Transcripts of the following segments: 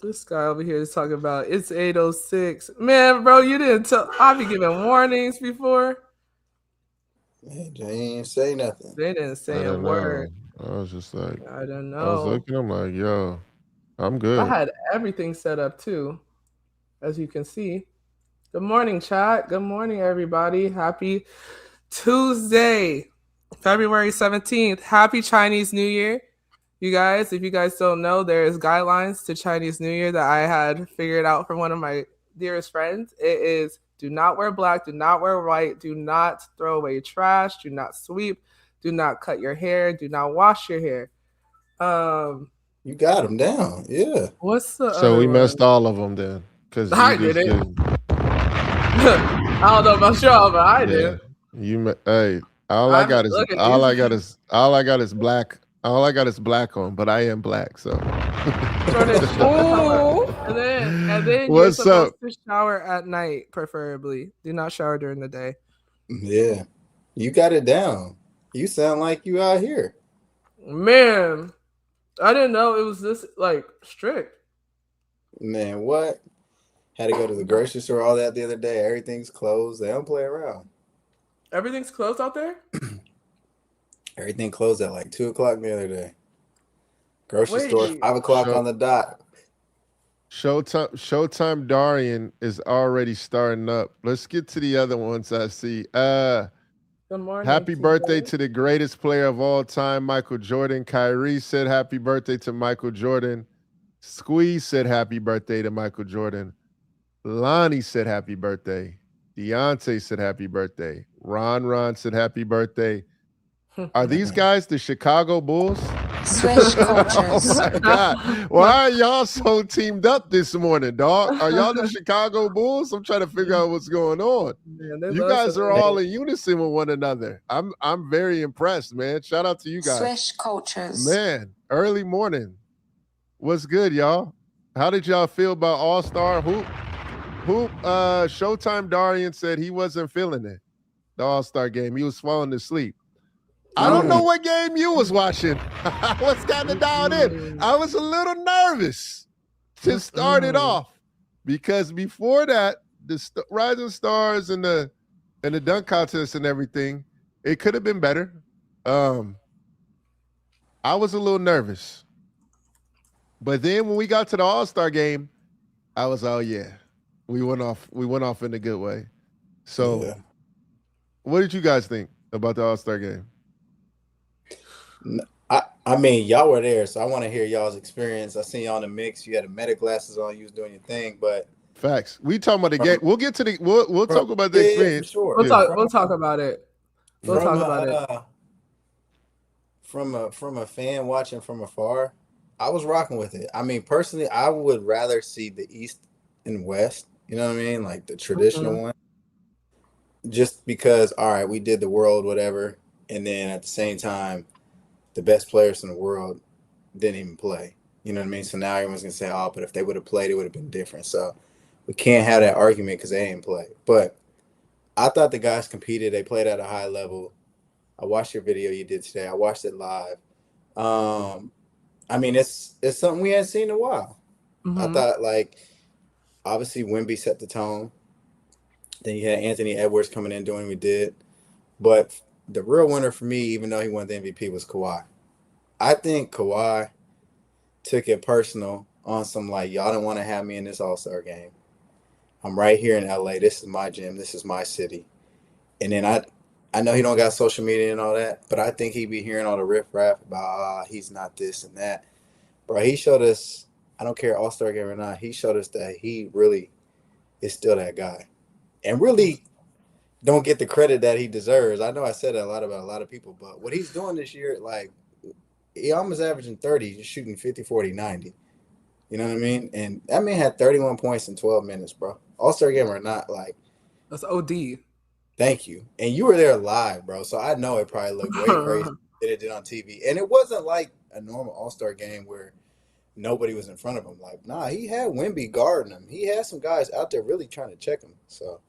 This guy over here is talking about it's 8:06. Man, bro, you didn't tell. I be giving warnings before. Man, they ain't say nothing. They didn't I say a don't word. know. I was just like, I don't I was know. looking. I'm like, yo, I'm I good. had everything set up too, as you can see. Good morning, chat. Good morning, everybody. Happy Tuesday, February 17th. Happy Chinese New Year. You guys, if you guys don't know, there's guidelines to Chinese New Year that I had figured out from one of my dearest friends. It is do not wear black, do not wear white, do not throw away trash, do not sweep, do not cut your hair, do not wash your hair. Um, You got them down. Yeah. what's the So we other messed one? all of them then, because you I did just it. didn't. I don't know about y'all, but I Yeah, did. Hey, all I I got is look at these. black. All I got is black on, but I am black. So, Jordan, shut the hell up. And then you're what's supposed up? to shower at night, preferably. Do not shower during the day. Yeah. You got it down. You sound like you out here. Man, I didn't know it was this like strict. Man, what? Had to go to the grocery store all that the other day. Everything's closed. They don't play around. Everything's closed out there. Everything closed at like 2 o'clock the other day. Grocery store Wait, 5 o'clock Show on the dot. Showtime Darian is already starting up. Let's get to the other ones I see. good morning, Happy birthday TJ. to the greatest player of all time, Michael Jordan. Kyrie said happy birthday to Michael Jordan. Squeeze said happy birthday to Michael Jordan. Lonnie said happy birthday. Deontay said happy birthday. Ron said happy birthday. Are these guys the Chicago Bulls? Swish Oh Cultures. my God. Why are y'all so teamed up this morning, dog? Are y'all the Chicago Bulls? I'm trying to figure out what's going on. Man, they You love guys are celebrating. all in unison with one another. I'm very impressed, man. Shout out to you guys. Swish Cultures. Man, early morning. What's good, y'all? How did y'all feel about All-Star Hoop? Showtime Darian said he wasn't feeling it. The All-Star game. He was falling asleep. I don't know No. what game you was watching. I was kind of dialed in. Mm-mm. I was a little nervous to start it Mm-mm. off because before that, the Rising Stars and the dunk contest and everything, it could have been better. Um, I was a little nervous, but then when we got to the All-Star game, I was, oh yeah, we went off. We went off in a good way. So, Yeah. what did you guys think about the All-Star game? I mean, y'all were there, so I want to hear y'all's experience. I seen y'all in the mix. You had the meta glasses on. You was doing your thing, but Facts. We talking about the game. from, We'll get to the. We'll from talk about the yeah, for experience. sure. We'll Yeah. talk. We'll talk about it. We'll From talk a about it. from a fan watching from afar, I was rocking with it. I mean, personally, I would rather see the East and West. You know what I mean? Like the Mm-hmm. traditional one, just because. All right, we did the world, whatever, and then at the same time, the best players in the world didn't even play. You know what I mean? So now everyone's gonna say, "Oh, but if they would have played, it would have been different." So we can't have that argument because they didn't play. But I thought the guys competed. They played at a high level. I watched your video you did today. I watched it live. Um, I mean, it's something we hadn't seen in a while. I Mm-hmm. thought like obviously Wimby set the tone. Then you had Anthony Edwards coming in doing what he did. But the real winner for me, even though he won the MVP, was Kawhi. I think Kawhi took it personal on some like y'all don't want to have me in this All Star game. I'm right here in LA. This is my gym. This is my city. And then I know he don't got social media and all that, but I think he be hearing all the riff raff about he's not this and that. Bro, he showed us. I don't care All Star game or not. He showed us that he really is still that guy, and really don't get the credit that he deserves. I know I said that a lot about a lot of people, but what he's doing this year, like he almost averaging 30, just shooting 50, 40, 90. You know what I mean? And that man had 31 points in 12 minutes, bro. All Star game or not, like, That's OD. thank you. And you were there live, bro. So I know it probably looked way crazy than it did on TV. And it wasn't like a normal All Star game where nobody was in front of him. Like, nah, he had Wimby guarding him. He had some guys out there really trying to check him. So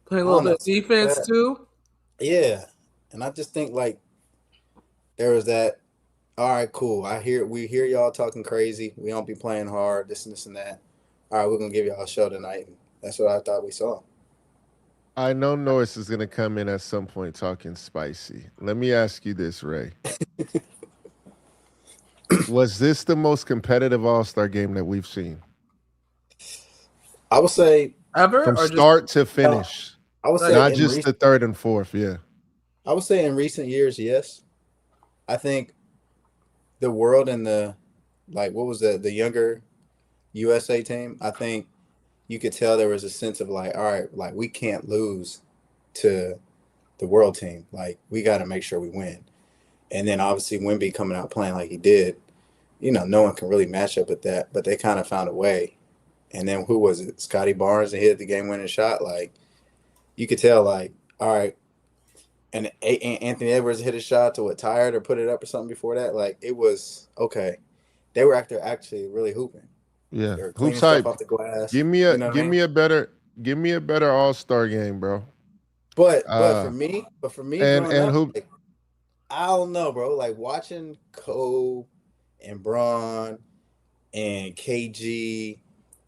Play a I little don't bit know. of defense That, too. yeah. And I just think like there was that. All right, cool. We hear y'all talking crazy. We don't be playing hard, this and this and that. All right, we're gonna give y'all a show tonight. That's what I thought we saw. I know Norris is going to come in at some point talking spicy. Let me ask you this, Ray. Was this the most competitive All-Star game that we've seen? I would say Ever from or start to finish. I would say Not just the third and fourth, yeah. I would say in recent years, yes. I think the world and the what was the younger USA team, I think you could tell there was a sense of like, all right, like we can't lose to the world team. Like we got to make sure we win. And then obviously Wemby coming out playing like he did, no one can really match up with that, but they kind of found a way. And then who was it? Scotty Barnes that hit the game-winning shot. Like you could tell, like, all right. And Anthony Edwards hit a shot to tired or put it up or something before that. Like it was okay. They were actually really hooping. Yeah, they were hoop cleaning type. Stuff off the glass. Give me a better All-Star game, bro. But for me, and hoop. Like, I don't know, bro. Like watching Kobe and Braun and KG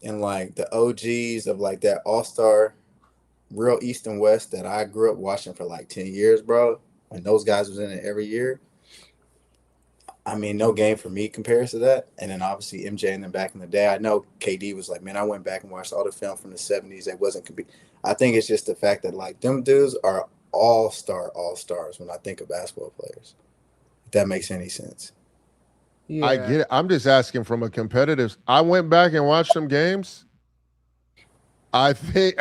and like the OGs of like that All-Star real East and West that I grew up watching for like 10 years, bro. When those guys was in it every year. I mean, no game for me compares to that. And then obviously MJ and then back in the day, I know KD was like, man, I went back and watched all the film from the 70s. That wasn't I think it's just the fact that like them dudes are all-stars when I think of basketball players. If that makes any sense. Yeah. I get it. I'm just asking from a competitive. I went back and watched some games. I think,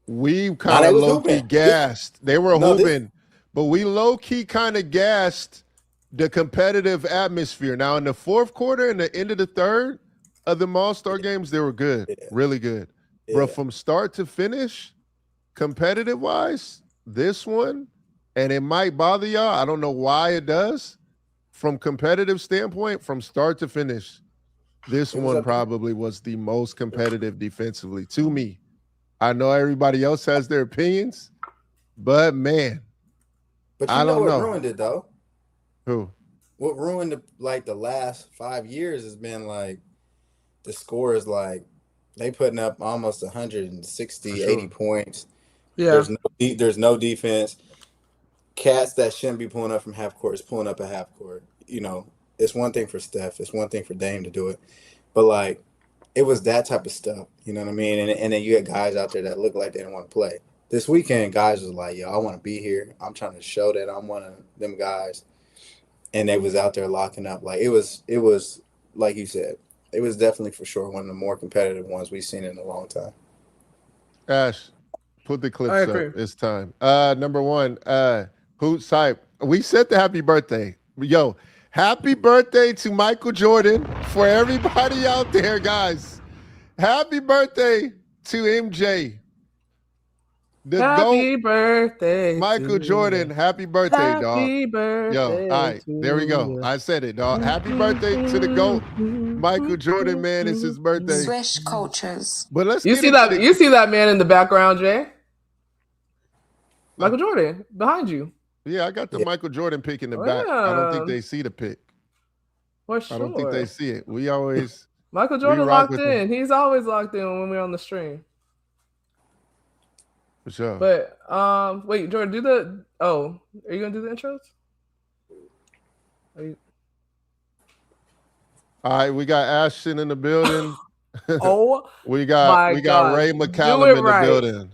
we kind of low-key gassed. They were hooping, but we low-key kind of gassed the competitive atmosphere. Now, in the fourth quarter and the end of the third of the All-Star games, they were good, really good. Yeah. But from start to finish, competitive-wise, this one, and it might bother y'all, I don't know why it does, from competitive standpoint, from start to finish, this one probably was the most competitive defensively to me. I know everybody else has their opinions, but man, I don't know what ruined it though. Who? What ruined the last 5 years has been like the score is like they putting up almost 160, 80 points. Yeah. There's no defense. Cats that shouldn't be pulling up from half court is pulling up at half court. It's one thing for Steph, it's one thing for Dame to do it, but like it was that type of stuff. You know what I mean? And then you had guys out there that look like they didn't want to play. This weekend, guys was like, yo, I want to be here. I'm trying to show that I'm one of them guys. And they was out there locking up. Like it was like you said, it was definitely for sure one of the more competitive ones we've seen in a long time. Ash, put the clips up. It's time. Number one, Hoots Hype. We said the happy birthday. Yo, happy birthday to Michael Jordan for everybody out there, guys. Happy birthday to MJ. Happy birthday, Michael Jordan. Happy birthday, dog. Happy birthday. Yo, all right, there we go. I said it, dog. Happy birthday to the GOAT. Michael Jordan, man, it's his birthday. Swish Cultures. But let's you see that man in the background, Jay? Michael Jordan, behind you. Yeah, I got the Michael Jordan pick in the back. I don't think they see the pick. For sure. I don't think they see it. We always Michael Jordan locked in. He's always locked in when we're on the stream. For sure. But wait, Jordan, are you gonna do the intros? All right, we got Ashten in the building. we got Ray McCallum in the building.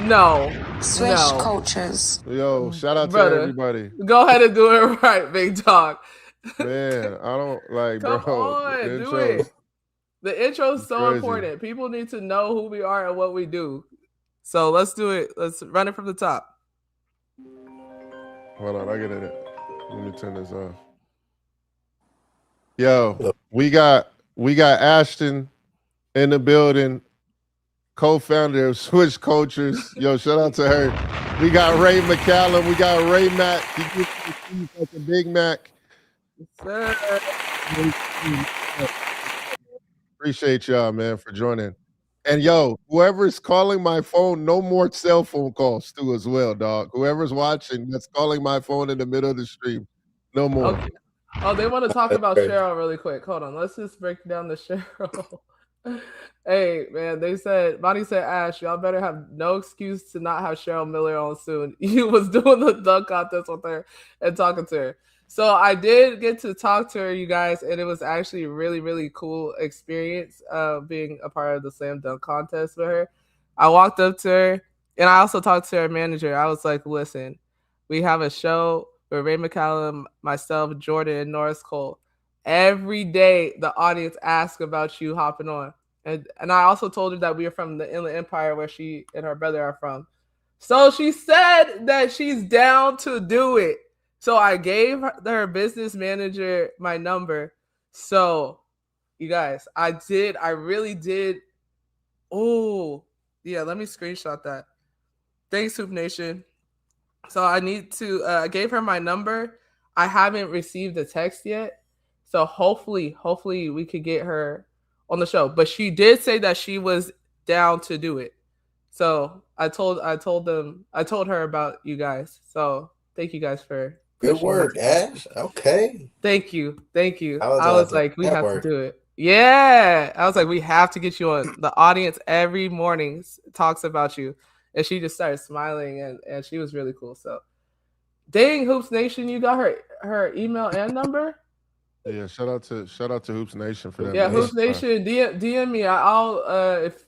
No. Swish Cultures. Yo, shout out to everybody. Go ahead and do it right, big dog. Man, I don't like, Come bro. on, do it. The intro is so important. People need to know who we are and what we do. So let's do it. Let's run it from the top. Hold on, I get it. Let me turn this off. Yo, we got Ashten in the building, co-founder of Swish Cultures. Yo, shout out to her. We got Ray McCallum. We got Ray Mac. He gets like a Big Mac. Appreciate y'all, man, for joining. And yo, whoever's calling my phone, no more cell phone calls too as well, dog. Whoever's watching that's calling my phone in the middle of the stream, no more. Okay. Oh, they want to talk That's about crazy. Cheryl really quick. Hold on. Let's just break down the Cheryl. Hey, man, Bonnie said, Ash, y'all better have no excuse to not have Cheryl Miller on soon. You was doing the dunk contest with her and talking to her. So I did get to talk to her, you guys, and it was actually a really, really cool experience being a part of the slam dunk contest with her. I walked up to her, and I also talked to her manager. I was like, listen, we have a show with Ray McCallum, myself, Jordan, and Norris Cole. Every day, the audience asks about you hopping on. And I also told her that we are from the Inland Empire where she and her brother are from. So she said that she's down to do it. So I gave her business manager my number. So, you guys, I really did. Oh, yeah, let me screenshot that. Thanks, Hoop Nation. So I need to, I gave her my number. I haven't received a text yet. So hopefully we could get her on the show. But she did say that she was down to do it. So I told her about you guys. So thank you guys for Good pushing work, me. Ash. Okay. Thank you. I Was like, we have to do it. Yeah. I was like, we have to get you on. The audience every morning talks about you. And she just started smiling and she was really cool. So dang, Hoops Nation, you got her email and number? Yeah, shout out to Hoops Nation for that. Yeah, Hoops Nation, DM me. I'll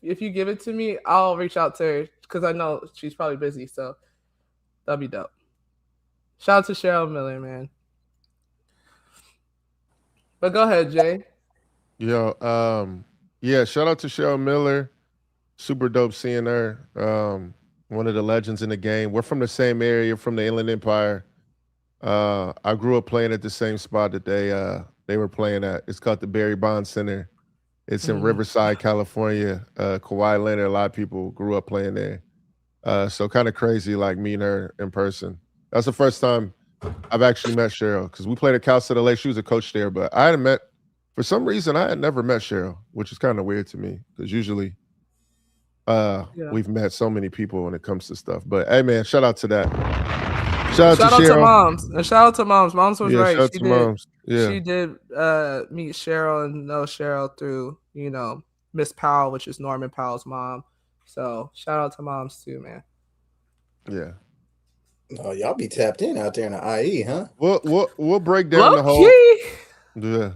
if you give it to me, I'll reach out to her because I know she's probably busy. So that'll be dope. Shout out to Cheryl Miller, man. But go ahead, Jay. Yo, yeah, shout out to Cheryl Miller. Super dope seeing her. One of the legends in the game. We're from the same area, from the Inland Empire. I grew up playing at the same spot that they were playing at. It's called the Barry Bonds Center. It's in Riverside, California. Kawhi Leonard, a lot of people grew up playing there. So kind of crazy, like meeting her in person. That's the first time I've actually met Cheryl because we played at Cal City Lake. She was a coach there, but I hadn't met. For some reason, I had never met Cheryl, which is kind of weird to me because usually we've met so many people when it comes to stuff. But hey, man, shout out to that. Shout out to moms. And shout out to moms. Moms was right. Shout out to moms. Yeah. She did meet Cheryl and know Cheryl through, Miss Powell, which is Norman Powell's mom. So shout out to moms too, man. Yeah. Oh, y'all be tapped in out there in the IE, huh? We'll break down the whole. Yeah.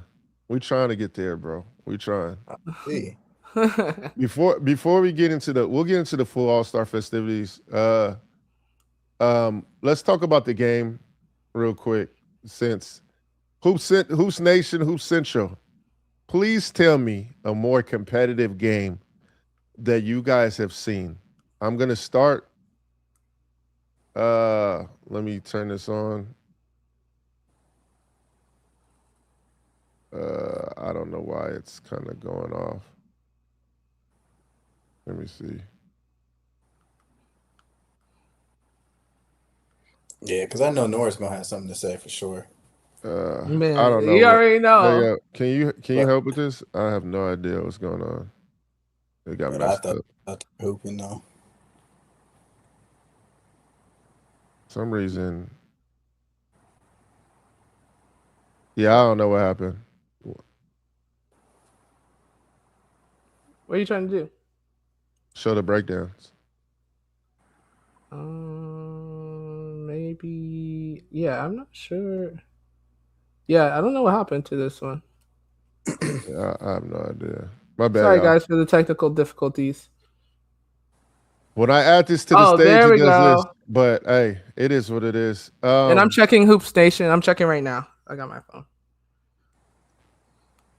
We trying to get there, bro. We trying. See. Before we get into we'll get into the full All-Star festivities. Let's talk about the game real quick. Since Hoops Nation, Hoops Central, please tell me a more competitive game that you guys have seen. I'm gonna start. Let me turn this on. I don't know why it's kind of going off. Let me see. Yeah, because I know Norris gonna have something to say for sure. Man, I don't know. You already know. Yeah. Can you help with this? I have no idea what's going on. It got messed up. I thought hooping though. Some reason. Yeah, I don't know what happened. What are you trying to do? Show the breakdowns. Maybe. Yeah, I'm not sure. Yeah, I don't know what happened to this one. Yeah, I have no idea. My bad. Sorry, guys, for the technical difficulties. When I add this to the stage, there we it does go. this. But hey, it is what it is. And I'm checking Hoop Station. I'm checking right now. I got my phone.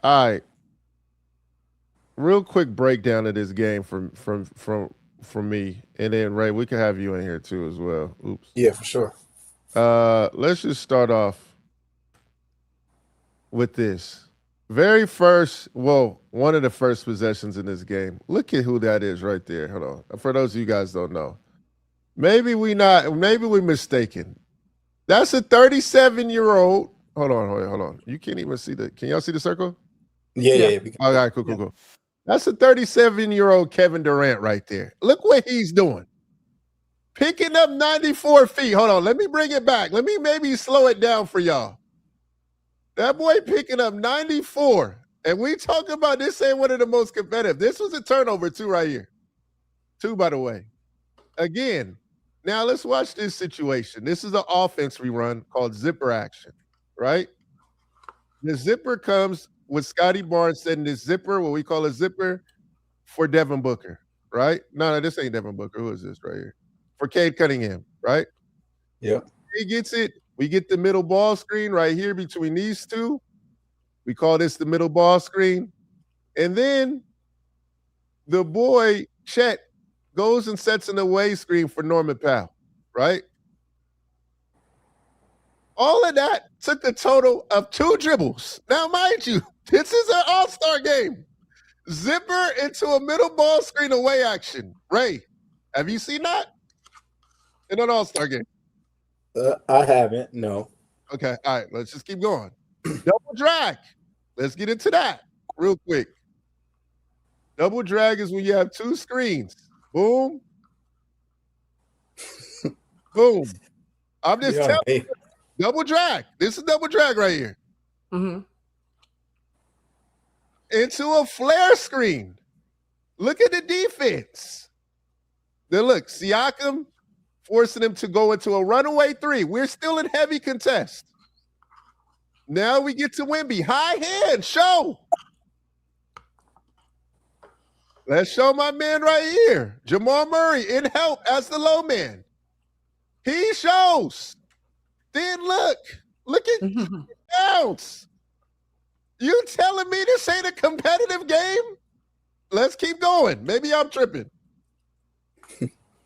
All right. Real quick breakdown of this game from me, and then Ray, we can have you in here too as well. Oops. Yeah, for sure. Let's just start off with this. One of the first possessions in this game. Look at who that is right there. Hold on. For those of you guys don't know. Maybe we're mistaken. That's a 37-year-old. Hold on. You can't even see can y'all see the circle? Yeah. All right, cool. That's a 37-year-old Kevin Durant right there. Look what he's doing. Picking up 94 feet. Hold on. Let me bring it back. Let me maybe slow it down for y'all. That boy picking up 94. And we talk about this ain't one of the most competitive. This was a turnover, too, right here. 2, by the way. Again, now let's watch this situation. This is an offense we run called zipper action, right? The zipper comes with Scotty Barnes setting this zipper, what we call a zipper, for Devin Booker, right? No, this ain't Devin Booker. Who is this right here? For Cade Cunningham, right? Yep. He gets it. We get the middle ball screen right here between these two. We call this the middle ball screen. And then the boy, Chet, goes and sets an away screen for Norman Powell, right? All of that took a total of 2 dribbles. Now, mind you, this is an all-star game. Zipper into a middle ball screen away action. Ray, have you seen that in an all-star game? I haven't, no. Okay, all right, let's just keep going. Double drag. Let's get into that real quick. Double drag is when you have 2 screens. Boom. Boom. I'm just telling you. Double drag. This is double drag right here. Mm-hmm. Into a flare screen. Look at the defense. Then look, Siakam forcing him to go into a runaway 3. We're still in heavy contest. Now we get to Wemby. High hand, show. Let's show my man right here. Jamal Murray in help as the low man. He shows. Then look at bounce. You telling me this ain't a competitive game? Let's keep going. Maybe I'm tripping.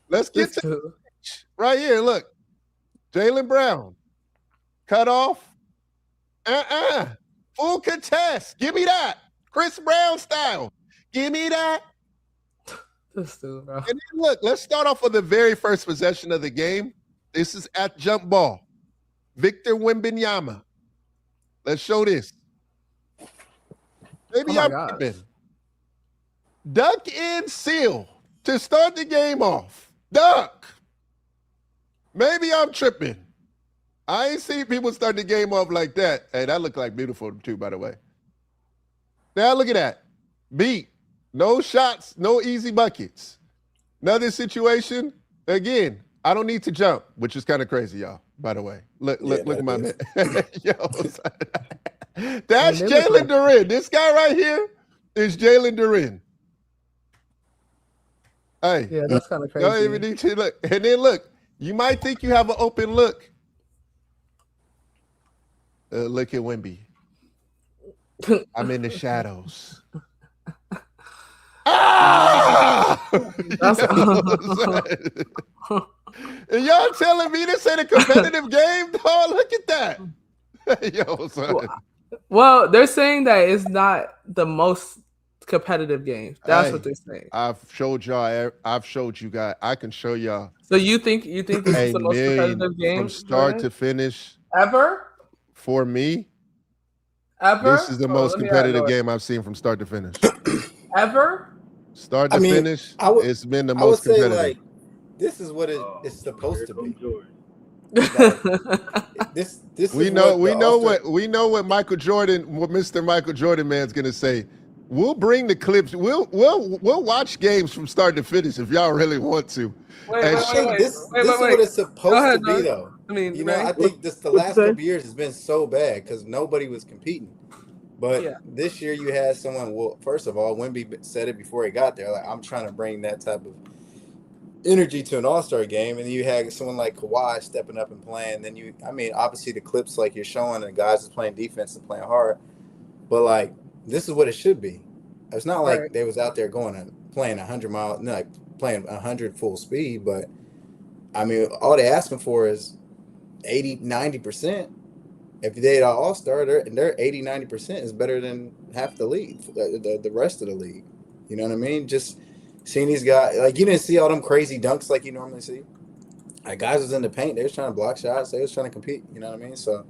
Let's get to right here. Look, Jaylen Brown, cut off. Full contest. Give me that. Chris Brown style. Give me that. This dude, bro. And then look, let's start off with the very first possession of the game. This is at jump ball. Victor Wembanyama. Let's show this. Maybe I'm tripping. Duck in seal to start the game off. Duck. Maybe I'm tripping. I ain't seen people start the game off like that. Hey, that looked like beautiful too, by the way. Now look at that. Beat. No shots, no easy buckets. Another situation, again, I don't need to jump, which is kind of crazy, y'all, by the way. Look at my man. Yo, that's Jalen Duren. This guy right here is Jalen Duren. Hey. Yeah, that's kind of crazy. Don't even need to look. And then look, you might think you have an open look. Look at Wemby. I'm in the shadows. Ah! And y'all telling me this ain't a competitive game? Dog, look at that. Yo, son. Well, they're saying that it's not the most competitive game. That's what they're saying. I've showed y'all. I've showed you guys. I can show y'all. So you think this is the most competitive game from start to finish ever? For me, ever. This is the most competitive game I've seen from start to finish. Ever? Start to finish, it's been the most competitive. Like, this is what it's supposed to be. This we know what Michael Jordan, what Mr. Michael Jordan man's gonna say. We'll bring the clips. We'll watch games from start to finish if y'all really want to. This is what it's supposed to be, though. I mean, I think the last couple of years has been so bad because nobody was competing. But this year you had someone. Well, first of all, Wemby said it before he got there. Like, I'm trying to bring that type of energy to an all-star game, and you had someone like Kawhi stepping up and playing. Then obviously the clips like you're showing, the guys is playing defense and playing hard. But like, this is what it should be. It's not like they was out there going and playing 100 miles, like playing 100 full speed. But I mean, all they're asking for is 80, 90%. If they had an all-star, their 80, 90% is better than half the league, the rest of the league. You know what I mean? Just seeing these guys, like, you didn't see all them crazy dunks like you normally see. Like, guys was in the paint. They was trying to block shots. They was trying to compete. You know what I mean? So,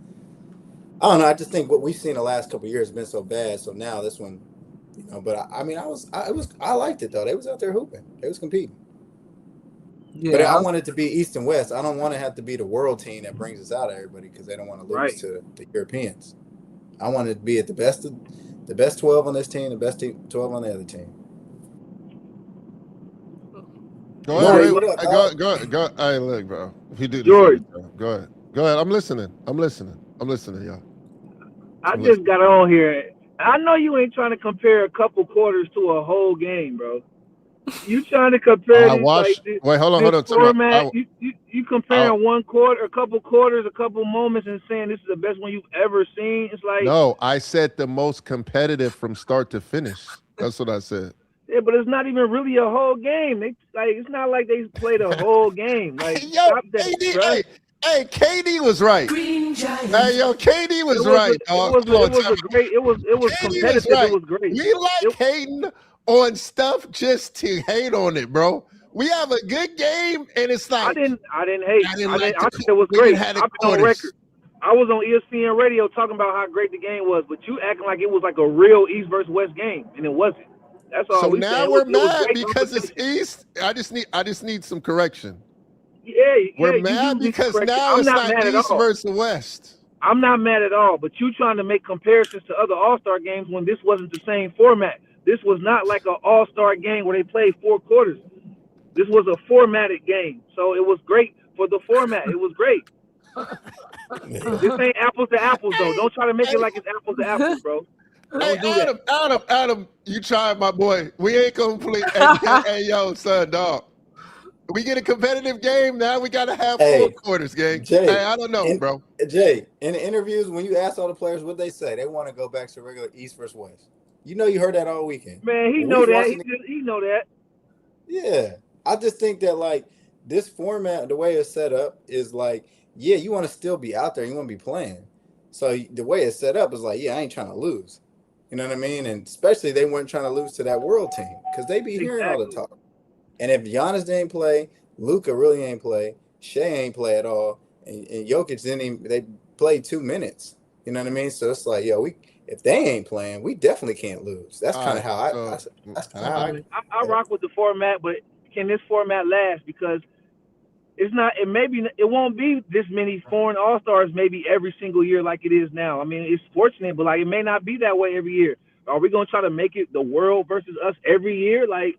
I don't know. I just think what we've seen the last couple of years has been so bad. So now this one, but I liked it, though. They was out there hooping. They was competing. Yeah, but I want it to be East and West. I don't want to have to be the world team that brings us out of everybody because they don't want to lose to the Europeans. I want to be at the best 12 on this team, the best 12 on the other team. Go ahead. Go. Hey, look, bro. If you do this, George. go ahead. I'm listening, y'all. I just got on here. I know you ain't trying to compare a couple quarters to a whole game, bro. You trying to compare I watched. Wait, hold on. Format. You comparing one quarter, a couple quarters, a couple moments, and saying this is the best one you've ever seen. It's like no. I said the most competitive from start to finish. That's what I said. Yeah, but it's not even really a whole game. It's not like they played a whole game. Like stop that, Hey, KD was right. Hey, yo, KD was right, dog. It was competitive. Right. It was great. We like hating on stuff just to hate on it, bro. We have a good game, and it's like I didn't hate. I think it was great. I've been on record. I was on ESPN radio talking about how great the game was, but you acting like it was like a real East versus West game, and it wasn't. That's all. So now we're mad because it's East. I just need some correction. Yeah, we're mad because now it's not East versus West. I'm not mad at all, but you trying to make comparisons to other All-Star games when this wasn't the same format. This was not like an All-Star game where they played 4 quarters. This was a formatted game, so it was great for the format. It was great. This ain't apples to apples, though. Don't try to make it like it's apples to apples, bro. Adam, you tried, my boy. We ain't complete. Hey, yo, son, dog. We get a competitive game now. We got to have 4 quarters, gang. Jay, I don't know, bro. Jay, in the interviews, when you ask all the players what they say, they want to go back to regular East versus West. You know, you heard that all weekend. Man, he know that. He know that. Yeah, I just think that like this format, the way it's set up, is like, yeah, you want to still be out there, you want to be playing. So the way it's set up is like, yeah, I ain't trying to lose. You know what I mean? And especially they weren't trying to lose to that world team because they be hearing all the talk. And if Giannis didn't play, Luka really ain't play, Shea ain't play at all, and Jokic didn't even, they played 2 minutes. You know what I mean? So it's like, yo, if they ain't playing, we definitely can't lose. That's kind of how I rock with the format, but can this format last? Because it's not. It won't be this many foreign All-Stars maybe every single year like it is now. I mean, it's fortunate, but like it may not be that way every year. Are we gonna try to make it the world versus us every year? Like,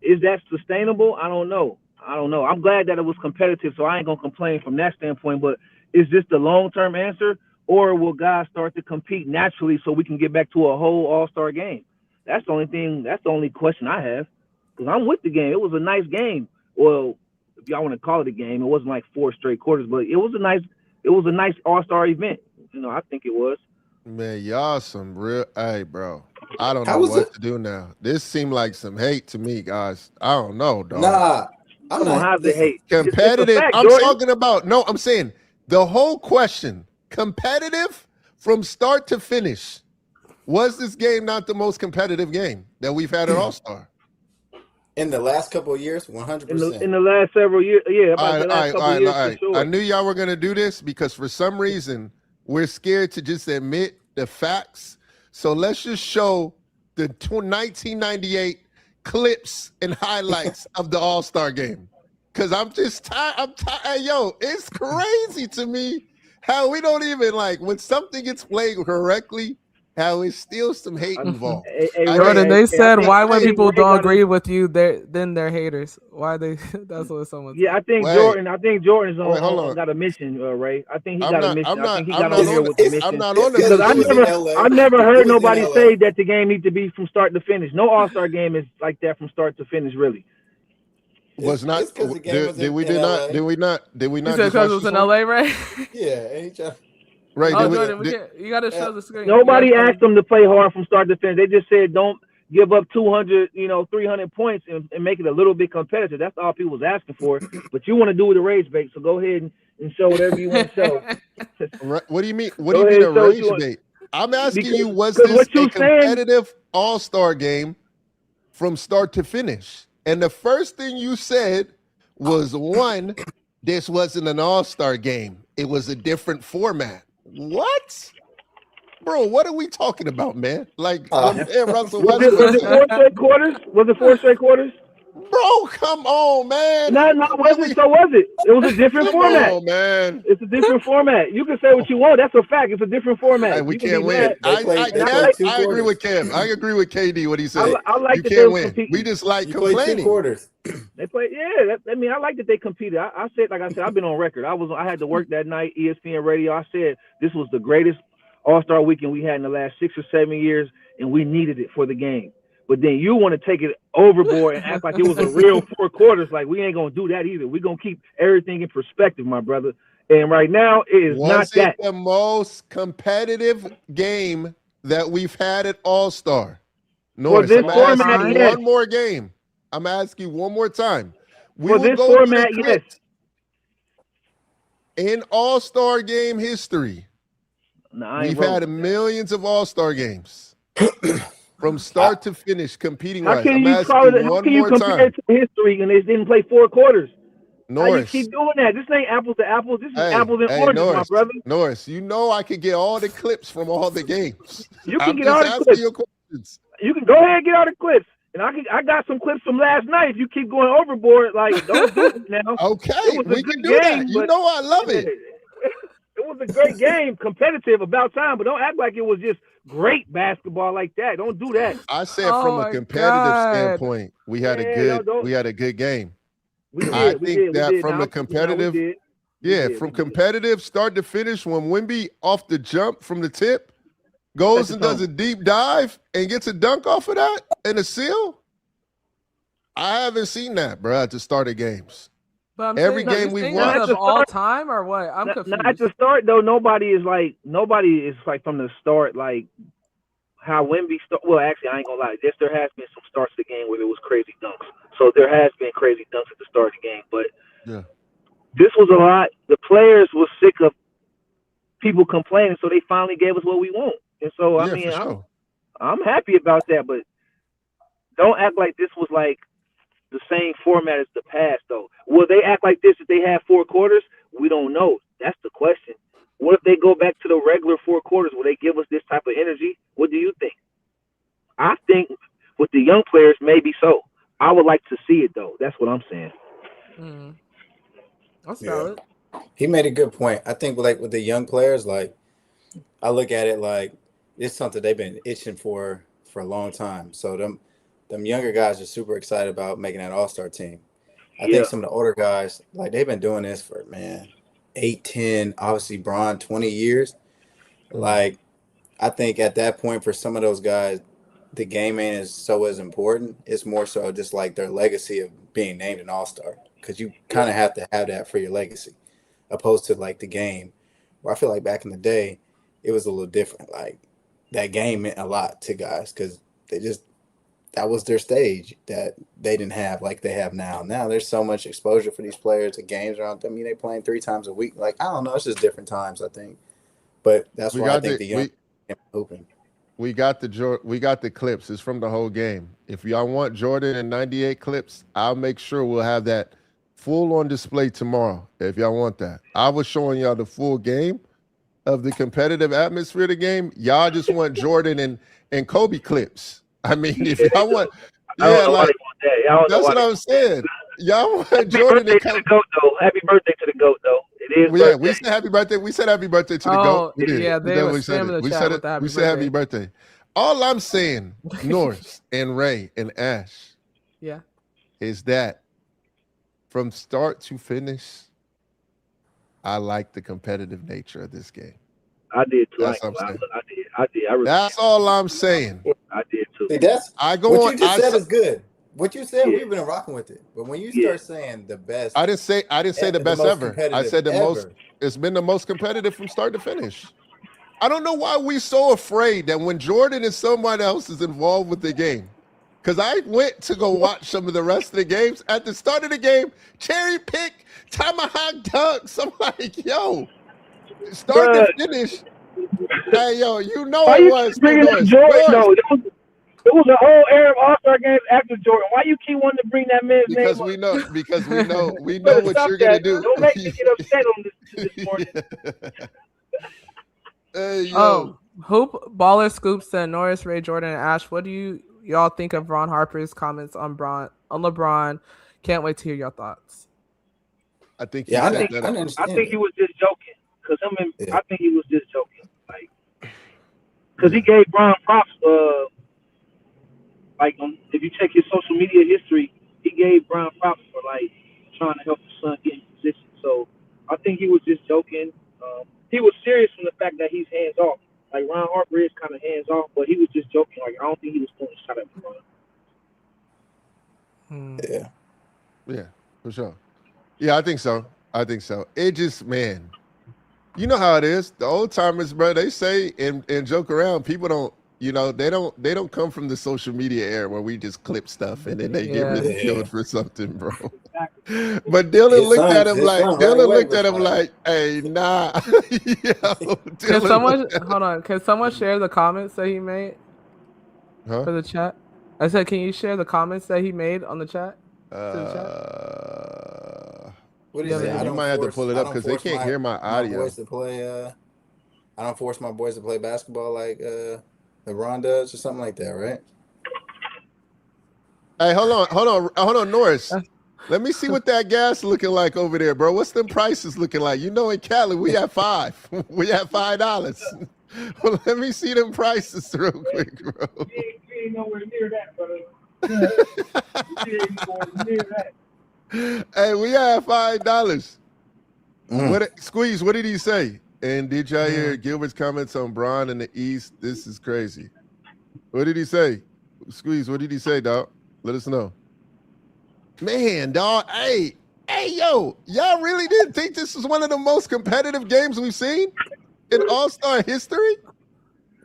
is that sustainable? I don't know. I'm glad that it was competitive, so I ain't gonna complain from that standpoint. But is this the long-term answer, or will guys start to compete naturally so we can get back to a whole All-Star game? That's the only thing. That's the only question I have. Because I'm with the game. It was a nice game. Well, if y'all want to call it a game, it wasn't like 4 straight quarters, but it was a nice All-Star event. You know, I think it was. Man, y'all some real. Hey, bro, I don't know what to do now. This seemed like some hate to me, guys. I don't know, dog. Nah, I'm not have the hate. Competitive. It's fact, I'm talking about. No, I'm saying the whole question. Competitive from start to finish. Was this game not the most competitive game that we've had at All-Star? In the last couple of years, 100%. In the last several years, yeah. All right. Sure. I knew y'all were going to do this because for some reason, we're scared to just admit the facts. So let's just show the 1998 clips and highlights of the All-Star game. Because I'm just tired. I'm tired. Yo, it's crazy to me how we don't even like when something gets played correctly, how it's still some hate involved. Jordan, they said why when people don't agree with you, then they're haters. Why they? That's what someone. Yeah, I think Jordan's got a mission, Ray. I think he got a mission. I think he got on here with the mission. I'm not on because I never heard nobody say that the game needs to be from start to finish. No All-Star game is like that from start to finish, really. Was not. Did we not? You said because it was in LA, right? Yeah. Right. Jordan, you got to show the screen. Nobody asked them to play hard from start to finish. They just said don't give up 200, 300 points and make it a little bit competitive. That's all people was asking for. But you want to do with a rage bait, so go ahead and show whatever you want to show. What do you mean? What do you mean a rage bait? I'm asking you, was this a competitive All-Star game from start to finish? And the first thing you said was, one, this wasn't an All-Star game. It was a different format. What? Bro, what are we talking about, man? Like, Russell was it 4 straight quarters? Was it 4 straight quarters? Bro, come on, man. No, was it? So was it? It was a different format. Come on, man. It's a different format. You can say what you want. That's a fact. It's a different format. Hey, we you can can't be win. mad. They played I 2 agree with quarters. Kev. I agree with KD what he said. I like you that they can't were win. competing. We just like You played 2 complaining. quarters. They played. Yeah, I mean, I like that they competed. I said, like I said, I've been on record. I had to work that night, ESPN Radio. I said this was the greatest All-Star weekend we had in the last 6 or 7 years, and we needed it for the game. But then you want to take it overboard and act like it was a real 4 quarters. Like, we ain't going to do that either. We're going to keep everything in perspective, my brother. And right now, it is not that. Was it the most competitive game that we've had at All-Star? Norris, this I'm format, asking yes. one more game. I'm asking you one more time. For this format, yes. In All-Star game history, we've had millions of All-Star games. From start to finish, competing. How can you call it? How can you compare it to history and they didn't play 4 quarters? Norris, how you keep doing that? This ain't apples to apples. This is apples and oranges, Norris, my brother. Norris, you know I could get all the clips from all the games. You can get all the clips. Your questions. You can go ahead and get all the clips. And I got some clips from last night. If you keep going overboard, like, don't do it now. Okay, we can do that. You know I love it. It was a great game, competitive, about time, but don't act like it was just great basketball like that. Don't do that. I said from a competitive standpoint, we had a good game. I think that from a competitive, from competitive start to finish, when Wemby off the jump from the tip goes and does a deep dive and gets a dunk off of that and a seal, I haven't seen that, bro, at the start of games. But every game we won of all time or what? I'm confused. Not at the start though. Nobody is like from the start like how Wemby. Well, actually, I ain't gonna lie. Yes, there has been some starts of the game where there was crazy dunks. So there has been crazy dunks at the start of the game, but this was a lot. The players were sick of people complaining, so they finally gave us what we want. And so I mean, I'm happy about that, but don't act like this was like the same format as the past, though. Will they act like this if they have 4 quarters? We don't know. That's the question. What if they go back to the regular 4 quarters? Will they give us this type of energy? What do you think? I think with the young players, maybe so. I would like to see it, though. That's what I'm saying. That's valid. He made a good point. I think like with the young players, like I look at it like it's something they've been itching for a long time. So them younger guys are super excited about making that All-Star team. I think some of the older guys, like they've been doing this for 8, 10, obviously Bron 20 years. Like I think at that point for some of those guys, the game ain't as important. It's more so just like their legacy of being named an All-Star, because you kind of have to have that for your legacy, opposed to like the game, where I feel like back in the day it was a little different. Like that game meant a lot to guys because that was their stage that they didn't have like they have now. Now there's so much exposure for these players. The games around them. I mean, they playing 3 times a week. Like I don't know, it's just different times, I think. But that's why I think the young open. We got the clips. It's from the whole game. If y'all want Jordan and 98 clips, I'll make sure we'll have that full on display tomorrow. If y'all want that, I was showing y'all the full game of the competitive atmosphere of the game. Y'all just want Jordan and Kobe clips. I mean, if y'all want, that's what I'm saying. Y'all want Jordan and Kobe. Happy birthday to the GOAT, though. It is. Yeah, we said happy birthday. We said happy birthday to the GOAT. We did. Yeah, they were spamming the chat with the we said happy birthday. All I'm saying, Norris and Ray and Ash, is that from start to finish, I like the competitive nature of this game. I did too. That's what I'm saying. I did. That's all I'm saying. I did too. See, what you just said is good. What you said, we've been rocking with it. But when you start saying the best, I didn't say the best ever. I said the most. It's been the most competitive from start to finish. I don't know why we're so afraid that when Jordan and someone else is involved with the game. Because I went to go watch some of the rest of the games. At the start of the game, cherry pick, tomahawk dunks. I'm like, yo, start to finish. Hey, yo, you know it was. Bringing up Jordan, though. It was a whole era of All-Star games after Jordan. Why you keep wanting to bring that man's name up? Because we know what you're gonna do. Don't make me get upset on this morning. Hey, yo. Hoop Baller Scoop said Norris, Ray, Jordan, and Ash. What do you y'all think of Ron Harper's comments on LeBron. Can't wait to hear your thoughts. I think Yeah, I said think that. I understand. I think he was just joking. Yeah. I think he was just joking. Like, because he gave Brown props. If you check his social media history, he gave Brown props for like trying to help his son get in position. So I think he was just joking. He was serious from the fact that he's hands off. Like Ron Harper is kind of hands off, but he was just joking. Like I don't think he was pulling a shot at LeBron. Yeah. Yeah, for sure. Yeah, I think so. It just, man, you know how it is. The old timers, bro, they say and joke around. People don't, they don't come from the social media era where we just clip stuff and then they get ridiculed for something, bro. But Dylan looked at him like, hey, nah. Can someone hold on? Can someone share the comments that he made for the chat? I said, can you share the comments that he made on the chat? What do you say? You might have to pull it up because they can't hear my audio. I don't force my boys to play basketball like LeBron does or something like that, right? Hey, hold on, Norris. Let me see what that gas looking like over there, bro. What's them prices looking like? In Cali, we have $5. We have $5. Well, let me see them prices real quick, bro. We ain't nowhere near that, brother. We ain't nowhere near that. Hey, we have $5. Squeeze, what did he say? And did y'all hear Gilbert's comments on Bron in the East? This is crazy. What did he say? Squeeze, what did he say, dog? Let us know. Man, dog, hey, yo, y'all really didn't think this was one of the most competitive games we've seen in All-Star history?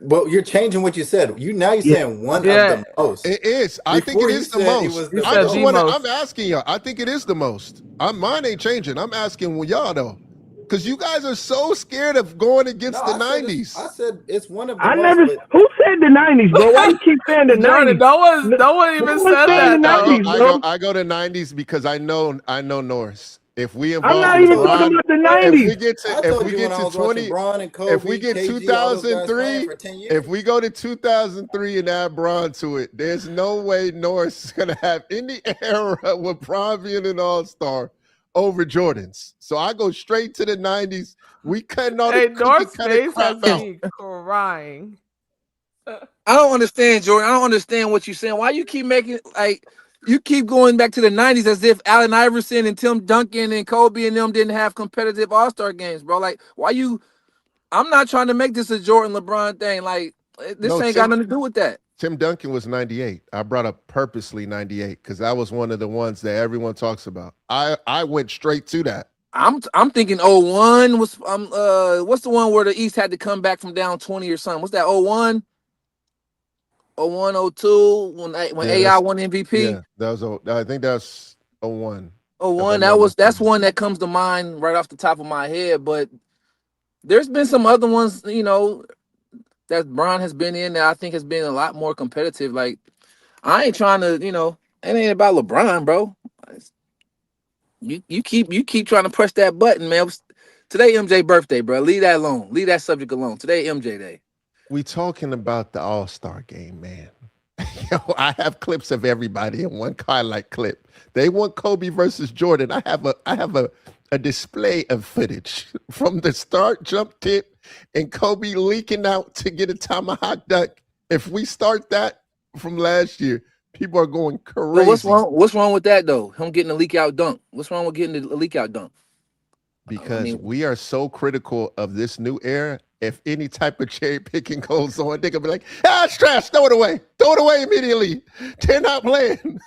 Well, you're changing what you said. You're saying one of the most. It is. I think it is the most. I'm asking y'all. I think it is the most. Mine ain't changing. I'm asking y'all though, because you guys are so scared of going against the 90s. I said it's one of the most. Who said the 90s, bro? Why you keep saying the 90s? No one even said that. I go to 90s because I know Norris. If we involve I'm not even talking about the 90s. If we get 2003, if we go to 2003 and add Bron to it, there's no way Norris is gonna have any era with Bron being an All-Star over Jordan's. So I go straight to the 90s. We cutting all the Norris face has me crying. I don't understand, Jordan. I don't understand what you're saying. Why you keep making you keep going back to the 90s as if Allen Iverson and Tim Duncan and Kobe and them didn't have competitive All-Star games, bro. Like, I'm not trying to make this a Jordan LeBron thing. Like, this ain't got nothing to do with that. Tim Duncan was 98. I brought up purposely 98 because that was one of the ones that everyone talks about. I went straight to that. I'm thinking 01 was what's the one where the East had to come back from down 20 or something? What's that 01? 01, 02 when AI won MVP. Yeah, that was. I think that's 01. 01. That's one that comes to mind right off the top of my head. But there's been some other ones, that Bron has been in that I think has been a lot more competitive. Like, I ain't trying to, it ain't about LeBron, bro. You keep trying to push that button, man. Today MJ birthday, bro. Leave that alone. Leave that subject alone. Today MJ Day. We talking about the All-Star game, man. Yo, I have clips of everybody in one highlight clip. They want Kobe versus Jordan. I have a display of footage from the start jump tip and Kobe leaking out to get a tomahawk dunk. If we start that from last year, people are going crazy. Well, what's wrong with that though? Him getting a leak out dunk. What's wrong with getting a leak out dunk? Because we are so critical of this new era. If any type of cherry picking goes on, they're gonna be like, it's trash, throw it away immediately. They're not playing.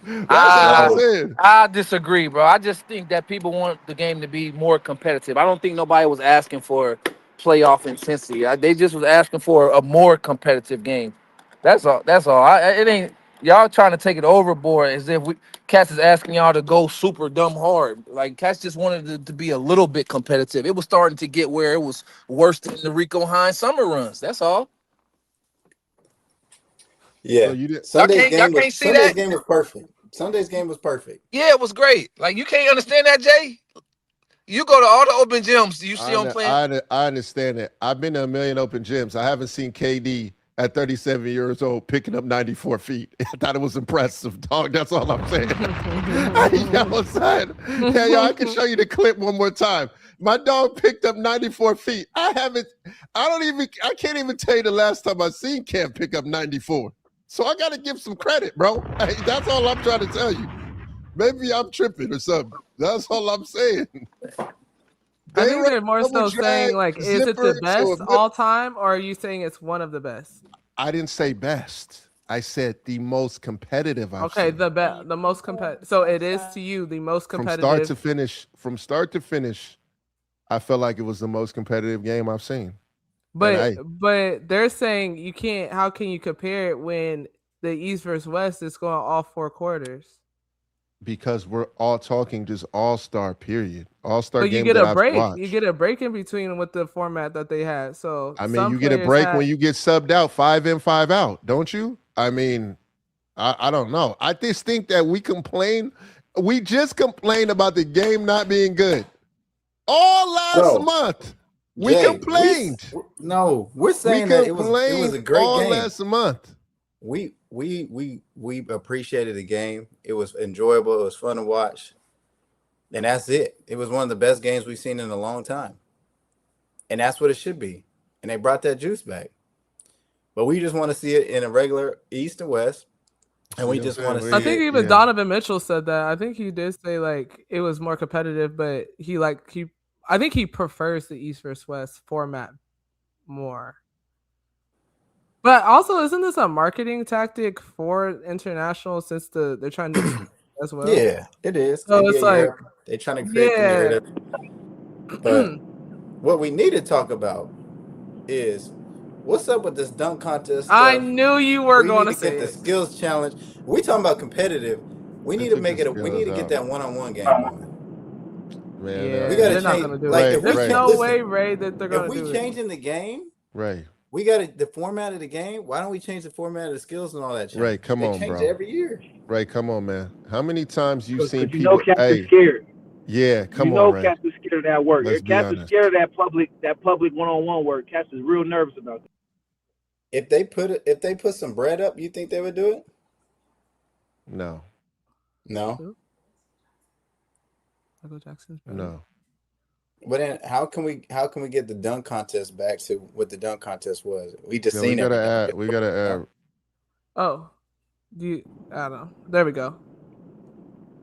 I disagree, bro. I just think that people want the game to be more competitive. I don't think nobody was asking for playoff intensity. They just was asking for a more competitive game. That's all. It ain't y'all trying to take it overboard as if Cats is asking y'all to go super dumb hard. Like, Cats just wanted it to be a little bit competitive. It was starting to get where it was worse than the Rico Hines summer runs. That's all. Yeah. So Sunday's game was perfect. Sunday's game was perfect. Yeah, it was great. Like, you can't understand that, Jay? You go to all the open gyms. You see them playing. I understand that. I've been to a million open gyms. I haven't seen KD at 37 years old picking up 94 feet. I thought it was impressive, dog. That's all I'm saying. You know what I'm saying? Yeah, yo, I can show you the clip one more time. My dog picked up 94 feet. I can't even tell you the last time I seen Cam pick up 94. So I got to give some credit, bro. Hey, that's all I'm trying to tell you. Maybe I'm tripping or something. That's all I'm saying. I think they're more so saying, like, is it the best all time, or are you saying it's one of the best? I didn't say best. I said the most competitive I've Okay, seen. the most competitive. So it is to you the most competitive. From start to finish, I felt like it was the most competitive game I've seen. But they're saying you can't. How can you compare it when the East versus West is going all 4 quarters? Because we're all talking just all-star period. All-star game. But you get a break. You get a break in between with the format that they had. So I mean, you get a break when you get subbed out 5 in, 5 out, don't you? I mean, I don't know. I just think that we complain. We just complained about the game not being good. All last month. We complained. We're saying that it was a great all game. Last month. We appreciated the game. It was enjoyable. It was fun to watch. And that's it. It was one of the best games we've seen in a long time. And that's what it should be. And they brought that juice back. But we just want to see it in a regular East and West. And we just want to see it. I think even Donovan Mitchell said that. I think he did say, like, it was more competitive, but I think he prefers the East versus West format more. But also, isn't this a marketing tactic for international since they're trying to as well? Yeah, it is. So it's like they're trying to create the narrative. But what we need to talk about is what's up with this dunk contest stuff. I knew you were going to say the skills challenge. We talking about competitive. We need to make it. We need to get that one-on-one game going. Man, we got to change. Not gonna do it. There's no way, Ray, that they're going to do it. If we changing the game, Ray, we got the format of the game. Why don't we change the format of the skills and all that? Ray, come on, change bro. It every year. Ray, come on, man. How many times you've seen people? You know, Captain's scared. Yeah, come on, Ray. Captain's scared of that work. Captain's scared of that public one-on-one work. Captain's real nervous about that. If they put some bread up, you think they would do it? No. No. Michael Jackson's no. But then how can we get the dunk contest back to what the dunk contest was? We just seen we gotta add. Oh, I don't know. There we go.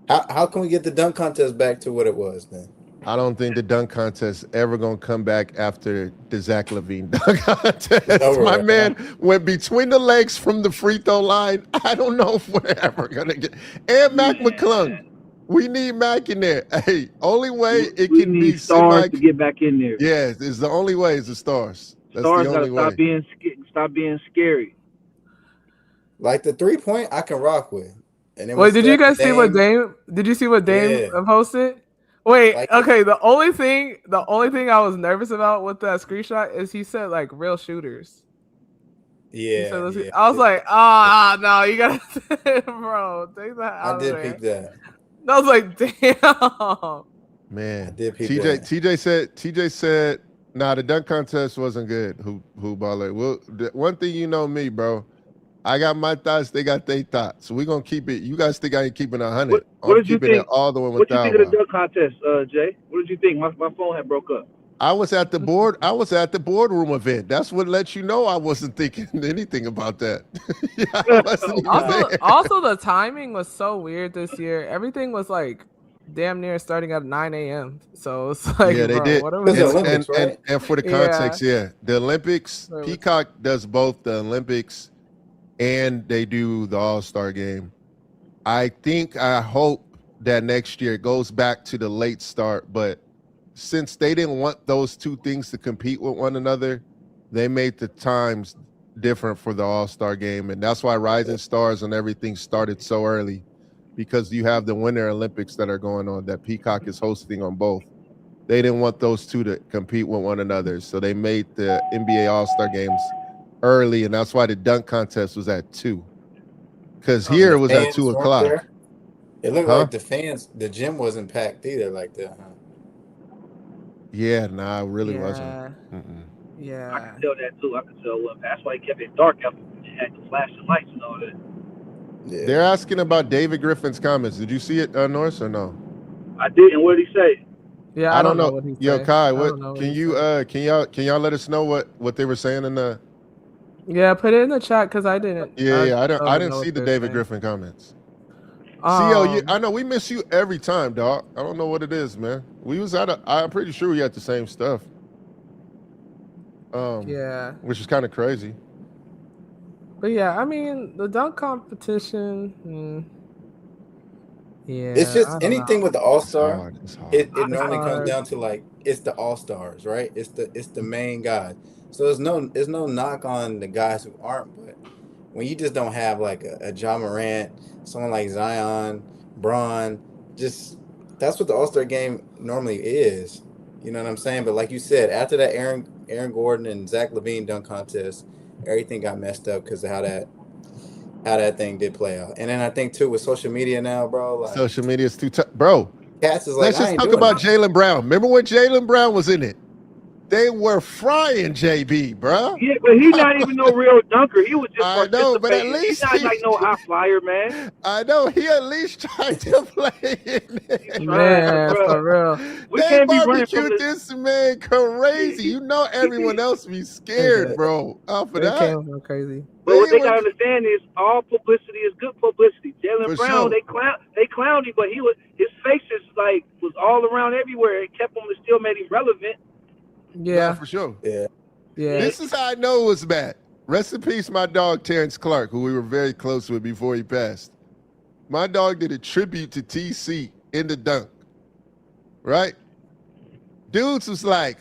How can we get the dunk contest back to what it was then? I don't think the dunk contest ever gonna come back after the Zach LaVine dunk contest. My man went between the legs from the free throw line. I don't know if we're ever gonna get. And Mac McCallum. We need Mac in there. Hey, only way it can be stars to get back in there. Yeah, it's the only way is the stars. That's stars the only way. Stop being scary. Like the 3-point, I can rock with. And then wait, did you guys see what Dame? Did you see what Dame posted? Wait, okay. The only thing I was nervous about with that screenshot is he said like real shooters. Yeah, I was like, no, you gotta, bro. Take that out. I did peep that. I was like, damn. Man, I did peep TJ said, nah, the dunk contest wasn't good. Who baller? Well, one thing you know me, bro. I got my thoughts. They got their thoughts. So we're gonna keep it. You guys think I ain't keeping 100? What did you think? It all the way what did you think of the dunk contest, Jay? What did you think? My phone had broke up. I was at the boardroom event. That's what lets you know I wasn't thinking anything about that. also, the timing was so weird this year. Everything was like damn near starting at 9 a.m. So it's like, yeah, they did. What are we doing? And for the context, the Olympics, Peacock does both the Olympics and they do the All-Star game. I hope that next year it goes back to the late start, but since they didn't want those two things to compete with one another, they made the times different for the All-Star game. And that's why Rising Stars and everything started so early, because you have the Winter Olympics that are going on that Peacock is hosting on both. They didn't want those two to compete with one another. So they made the NBA All-Star games early, and that's why the dunk contest was at 2. Because here it was at 2 o'clock. It looked like the gym wasn't packed either like that, huh? Yeah, nah, it really wasn't. I could Yeah. tell that too. I could tell what. That's why he kept it dark after he had the flashing lights and all that. Yeah. They're asking about David Griffin's comments. Did you see it, Norris, or no? I didn't. What did he say? Yeah, I I don't don't know know. what he Yo, said. Kai, I what don't know what can he you said. can y'all let us know what they were saying in the Yeah, put it in the chat because I didn't. Yeah, I don't didn't know see what the they're David saying. Griffin comments. I know we miss you every time, dog. I don't know what it is, man. We was I'm pretty sure we had the same stuff. Yeah. Which is kind of crazy. But yeah, I mean the dunk competition. Yeah, It's I just don't anything know. with the All-Star. It's hard. It It's normally comes hard. down to like it's the All-Stars, right? It's the main guy. So there's no knock on the guys who aren't, but when you just don't have like a Ja Morant, someone like Zion, Braun, just that's what the All-Star game normally is. You know what I'm saying? But like you said, after that Aaron Gordon and Zach LaVine dunk contest, everything got messed up because of how that thing did play out. And then I think too with social media now, bro, like Social media is too tough. Bro, Cats is like, let's I just ain't talk doing about it. Jaylen Brown. Remember when Jaylen Brown was in it? They were frying JB, bro. Yeah, but he's not even no real dunker. He was just I know, but at participating. He's least not like no high flyer, man. I know he at least tried to play in it. Trying, Man, bro. for real. We They can't be running from barbecued the. this man crazy. You know everyone else be scared, did. bro. Off of They that. came from crazy. But what They they were gotta understand is all publicity is good publicity. Jaylen for Brown, sure. they clowned him, but his face is like was all around everywhere. It kept him, it still made him relevant. Yeah. No, for sure. Yeah. Yeah. This is how I know it was bad. Rest in peace, my dog Terrence Clark, who we were very close with before he passed. My dog did a tribute to TC in the dunk. Right? Dudes was like,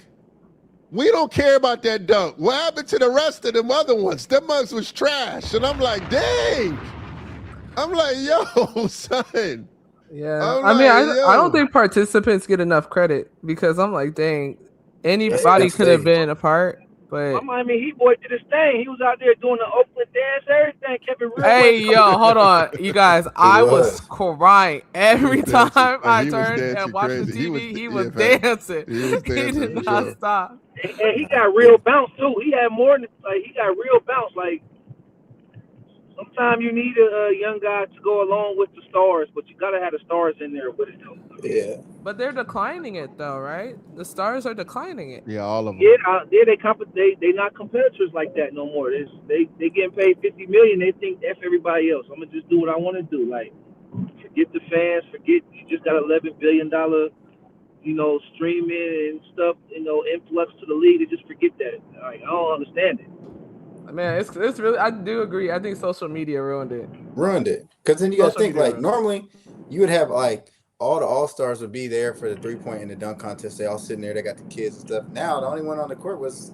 we don't care about that dunk. What happened to the rest of them other ones? Them mugs was trash. And I'm like, dang. I'm like, yo, son. Yeah. I'm I mean, like, I don't yo. think participants get enough credit because I'm like, dang, anybody That's could have stage. been a part, but I mean, he boy did his thing. He was out there doing the Oakland dance, everything. Kept it real. hey, yo, hold on, you guys. I was crying every time I He was turned and dancing watched the crazy. TV. He was facts. dancing. He was He dancing did for not sure. stop. And he got real bounce too. He had more than like he got real bounce. Like sometimes you need a young guy to go along with the stars, but you gotta have the stars in there with it though. Yeah. But they're declining it though, right? The stars are declining it. Yeah, all of them. Yeah, they not competitors like that no more. They getting paid $50 million. They think F everybody else. I'm gonna just do what I want to do. Like forget the fans. Forget you just got $11 billion, streaming and stuff. Influx to the league. They just forget that. Like I don't understand it. Man, it's really. I do agree. I think social media ruined it. Ruined it. Because then you got to Social think media like normally you would have like all the All-Stars would be there for the 3-point and the dunk contest. They all sitting there. They got the kids and stuff. Now the only one on the court was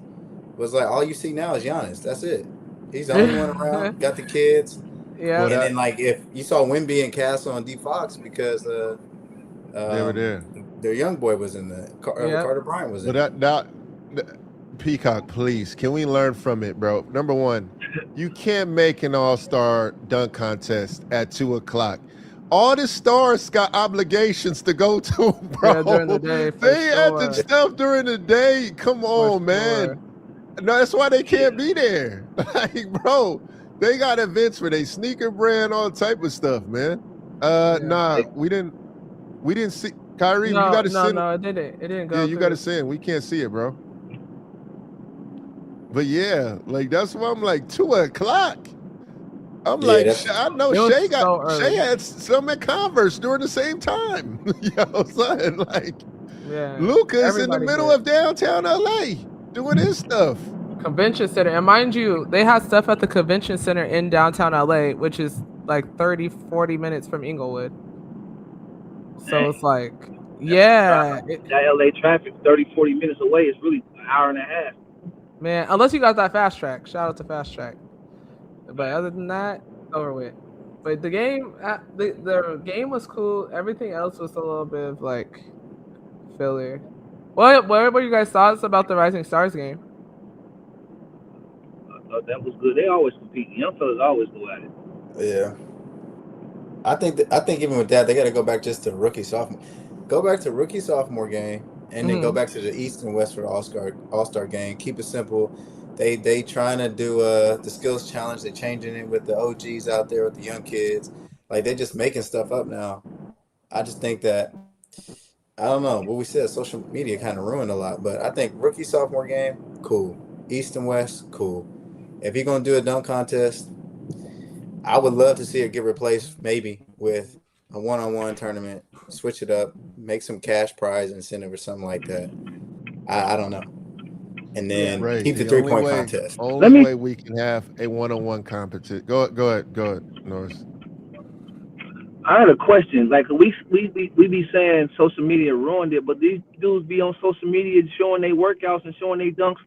like all you see now is Giannis. That's it. He's the only one around. Got the kids. Yeah. And then like if you saw Wemby and Castle and D Fox because they were there. Their young boy was in the Carter Bryant was in. But Peacock, please, can we learn from it, bro? Number one, you can't make an all-star dunk contest at 2:00. All the stars got obligations to go to, bro. Yeah, during the day, they had the stuff during the day. Come on, man. No, that's why they can't be there. Like, bro, they got events for they sneaker brand, all type of stuff, man. Nah, we didn't see Kyrie. You gotta send. No, it didn't go. Yeah, you gotta send. We can't see it, bro. But yeah, like that's why I'm like 2:00. I'm like, I know Shay had some at Converse during the same time. Son, like Luca's in the middle of downtown LA doing his stuff. Convention center, and mind you, they had stuff at the convention center in downtown LA, which is like 30-40 minutes from Inglewood. So it's like, that LA traffic 30-40 minutes away is really an hour and a half. Man, unless you got that fast track. Shout out to fast track. But other than that, over with. But the game, the game was cool. Everything else was a little bit of like filler. What were you guys' thoughts about the Rising Stars game? I thought that was good. They always compete. Young fellas always go at it. Yeah. I think even with that, they got to go back just to rookie sophomore. Go back to rookie sophomore game and then go back to the East and West for the All-Star game. Keep it simple. They trying to do the skills challenge. They changing it with the OGs out there with the young kids. Like they're just making stuff up now. I just think that I don't know what we said. Social media kind of ruined a lot, but I think rookie sophomore game, cool. East and West, cool. If you're gonna do a dunk contest, I would love to see it get replaced maybe with a one-on-one tournament. Switch it up, make some cash prize incentive or something like that. I don't know. And then keep the 3-point contest. Only way we can have a one-on-one competition. Go ahead, Norris. I had a question. Like we be saying social media ruined it, but these dudes be on social media showing their workouts and showing their dunks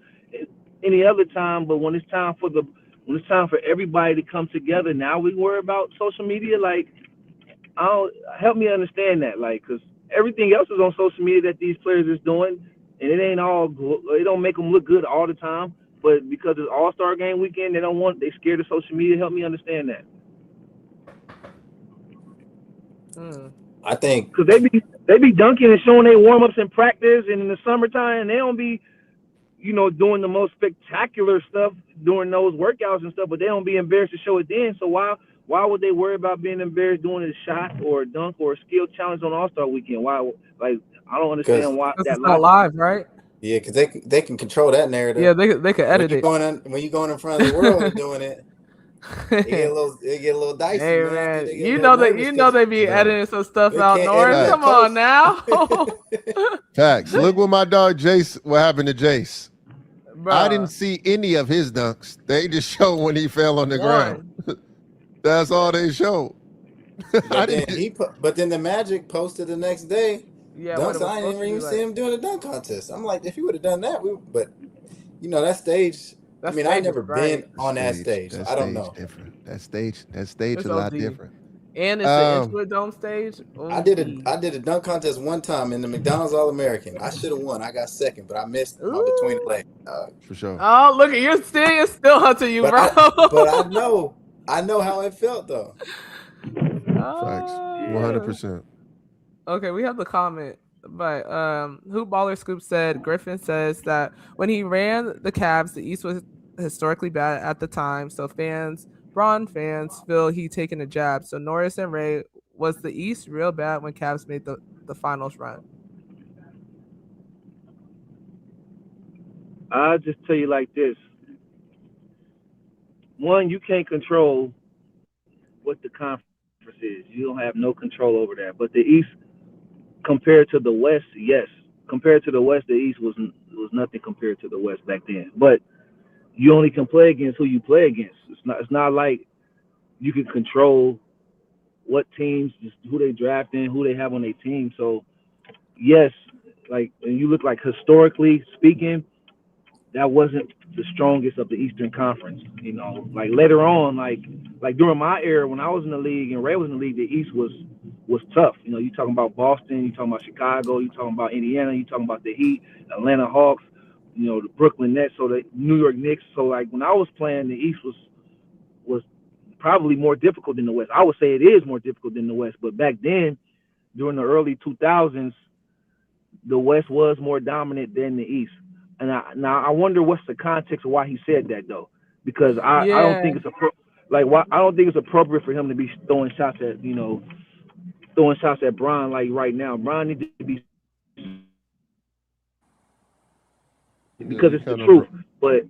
any other time. But when it's time for everybody to come together, now we worry about social media. Like, help me understand that. Like, because everything else is on social media that these players is doing, and it don't make them look good all the time. But because it's All-Star game weekend, they scared of social media. Help me understand that. I think because they be dunking and showing their warm ups in practice and in the summertime, and they don't be, doing the most spectacular stuff during those workouts and stuff. But they don't be embarrassed to show it then. So why would they worry about being embarrassed doing a shot or a dunk or a skill challenge on All-Star weekend? Why? Like, I don't understand why that. It's not live, right? Yeah, because they can control that narrative. Yeah, they can edit it. When you're going in front of the world and doing it. It get a little dicey, hey, man. They be editing some stuff out. Norris, come on now. Facts. Look what my dog Jace. What happened to Jace? Bruh. I didn't see any of his dunks. They just showed when he fell on the ground. That's all they showed. But then the Magic posted the next day. Yeah, dunks. I didn't even see him doing a dunk contest. I'm like, if he would have done that, but that stage. I mean, I've never been on that stage. I don't know. Different. That stage is a lot different. And it's the Intuit Dome stage. I did a dunk contest one time in the McDonald's All-American. I should have won. I got second, but I missed between the legs. For sure. Oh, look at you're still hunting you, bro. But I know how it felt though. Facts. 100%. Okay, we have the comment. But Hoop Baller Scoop said Griffin says that when he ran the Cavs, the East was historically bad at the time, so Bron fans feel he taking a jab. So Norris and Ray, was the East real bad when Cavs made the finals run? I'll just tell you like this. One, you can't control what the conference is. You don't have no control over that. But the East, compared to the West, yes. Compared to the West, the East was nothing compared to the West back then. But you only can play against who you play against. It's not like you can control what teams, who they draft in, who they have on their team. So yes, like when you look like historically speaking, that wasn't the strongest of the Eastern Conference. Like later on, like during my era when I was in the league and Ray was in the league, the East was tough. You talking about Boston, you talking about Chicago, you talking about Indiana, you talking about the Heat, Atlanta Hawks, the Brooklyn Nets, so the New York Knicks. So like when I was playing, the East was probably more difficult than the West. I would say it is more difficult than the West, but back then, during the early 2000s, the West was more dominant than the East. And I wonder what's the context of why he said that though, because I don't think it's I don't think it's appropriate for him to be throwing shots at Bron like right now. Bron needs to be, because it's the truth. But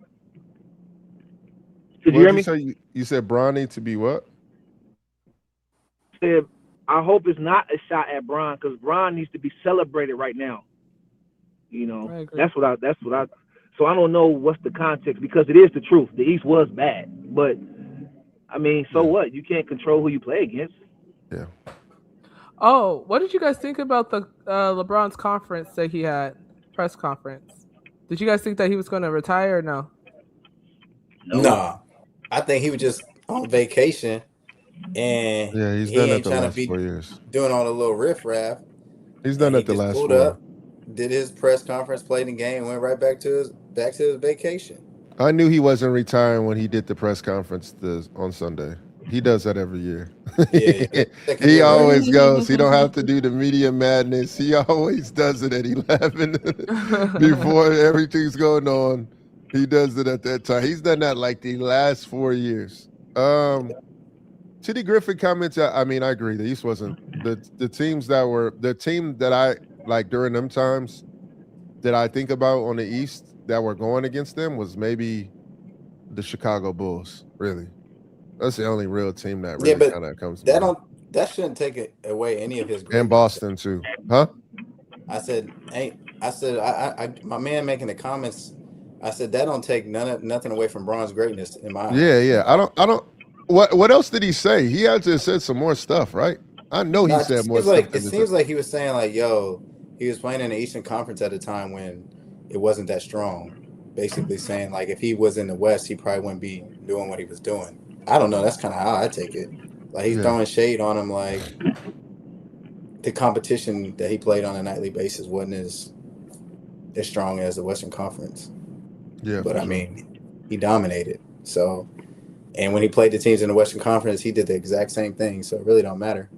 did you hear me? You said Bron needs to be what? I hope it's not a shot at Bron, because Bron needs to be celebrated right now. That's what I. So I don't know what's the context, because it is the truth. The East was bad, but I mean, so what? You can't control who you play against. Yeah. Oh, what did you guys think about the LeBron's conference that he had, press conference? Did you guys think that he was going to retire or no? No. I think he was just on vacation, and he's he done ain't that the trying last to be 4 years. doing all the little riffraff. He's done that the last 4 years. Did his press conference, played the game, went right back to his vacation. I knew he wasn't retiring when he did the press conference on Sunday. He does that every year. Yeah. He always goes. He don't have to do the media madness. He always does it at 11 before everything's going on. He does it at that time. He's done that like the last 4 years. To the Griffin comments, I mean, I agree. The East wasn't the teams that were the team that I like during them times that I think about on the East that were going against them was maybe the Chicago Bulls. Really, that's the only real team that really kind of comes to mind. That shouldn't take away any of his greatness. And Boston too, huh? I said, my man making the comments. I said that don't take nothing away from Braun's greatness in my eyes. Yeah. I don't. What else did he say? He had to said some more stuff, right? I know he said more stuff. It seems like he was saying like, yo, he was playing in the Eastern Conference at a time when it wasn't that strong. Basically saying like if he was in the West, he probably wouldn't be doing what he was doing. I don't know. That's kind of how I take it. Like he's throwing shade on him. Like the competition that he played on a nightly basis wasn't as strong as the Western Conference. Yeah, but I mean, he dominated. So. And when he played the teams in the Western Conference, he did the exact same thing. So it really don't matter.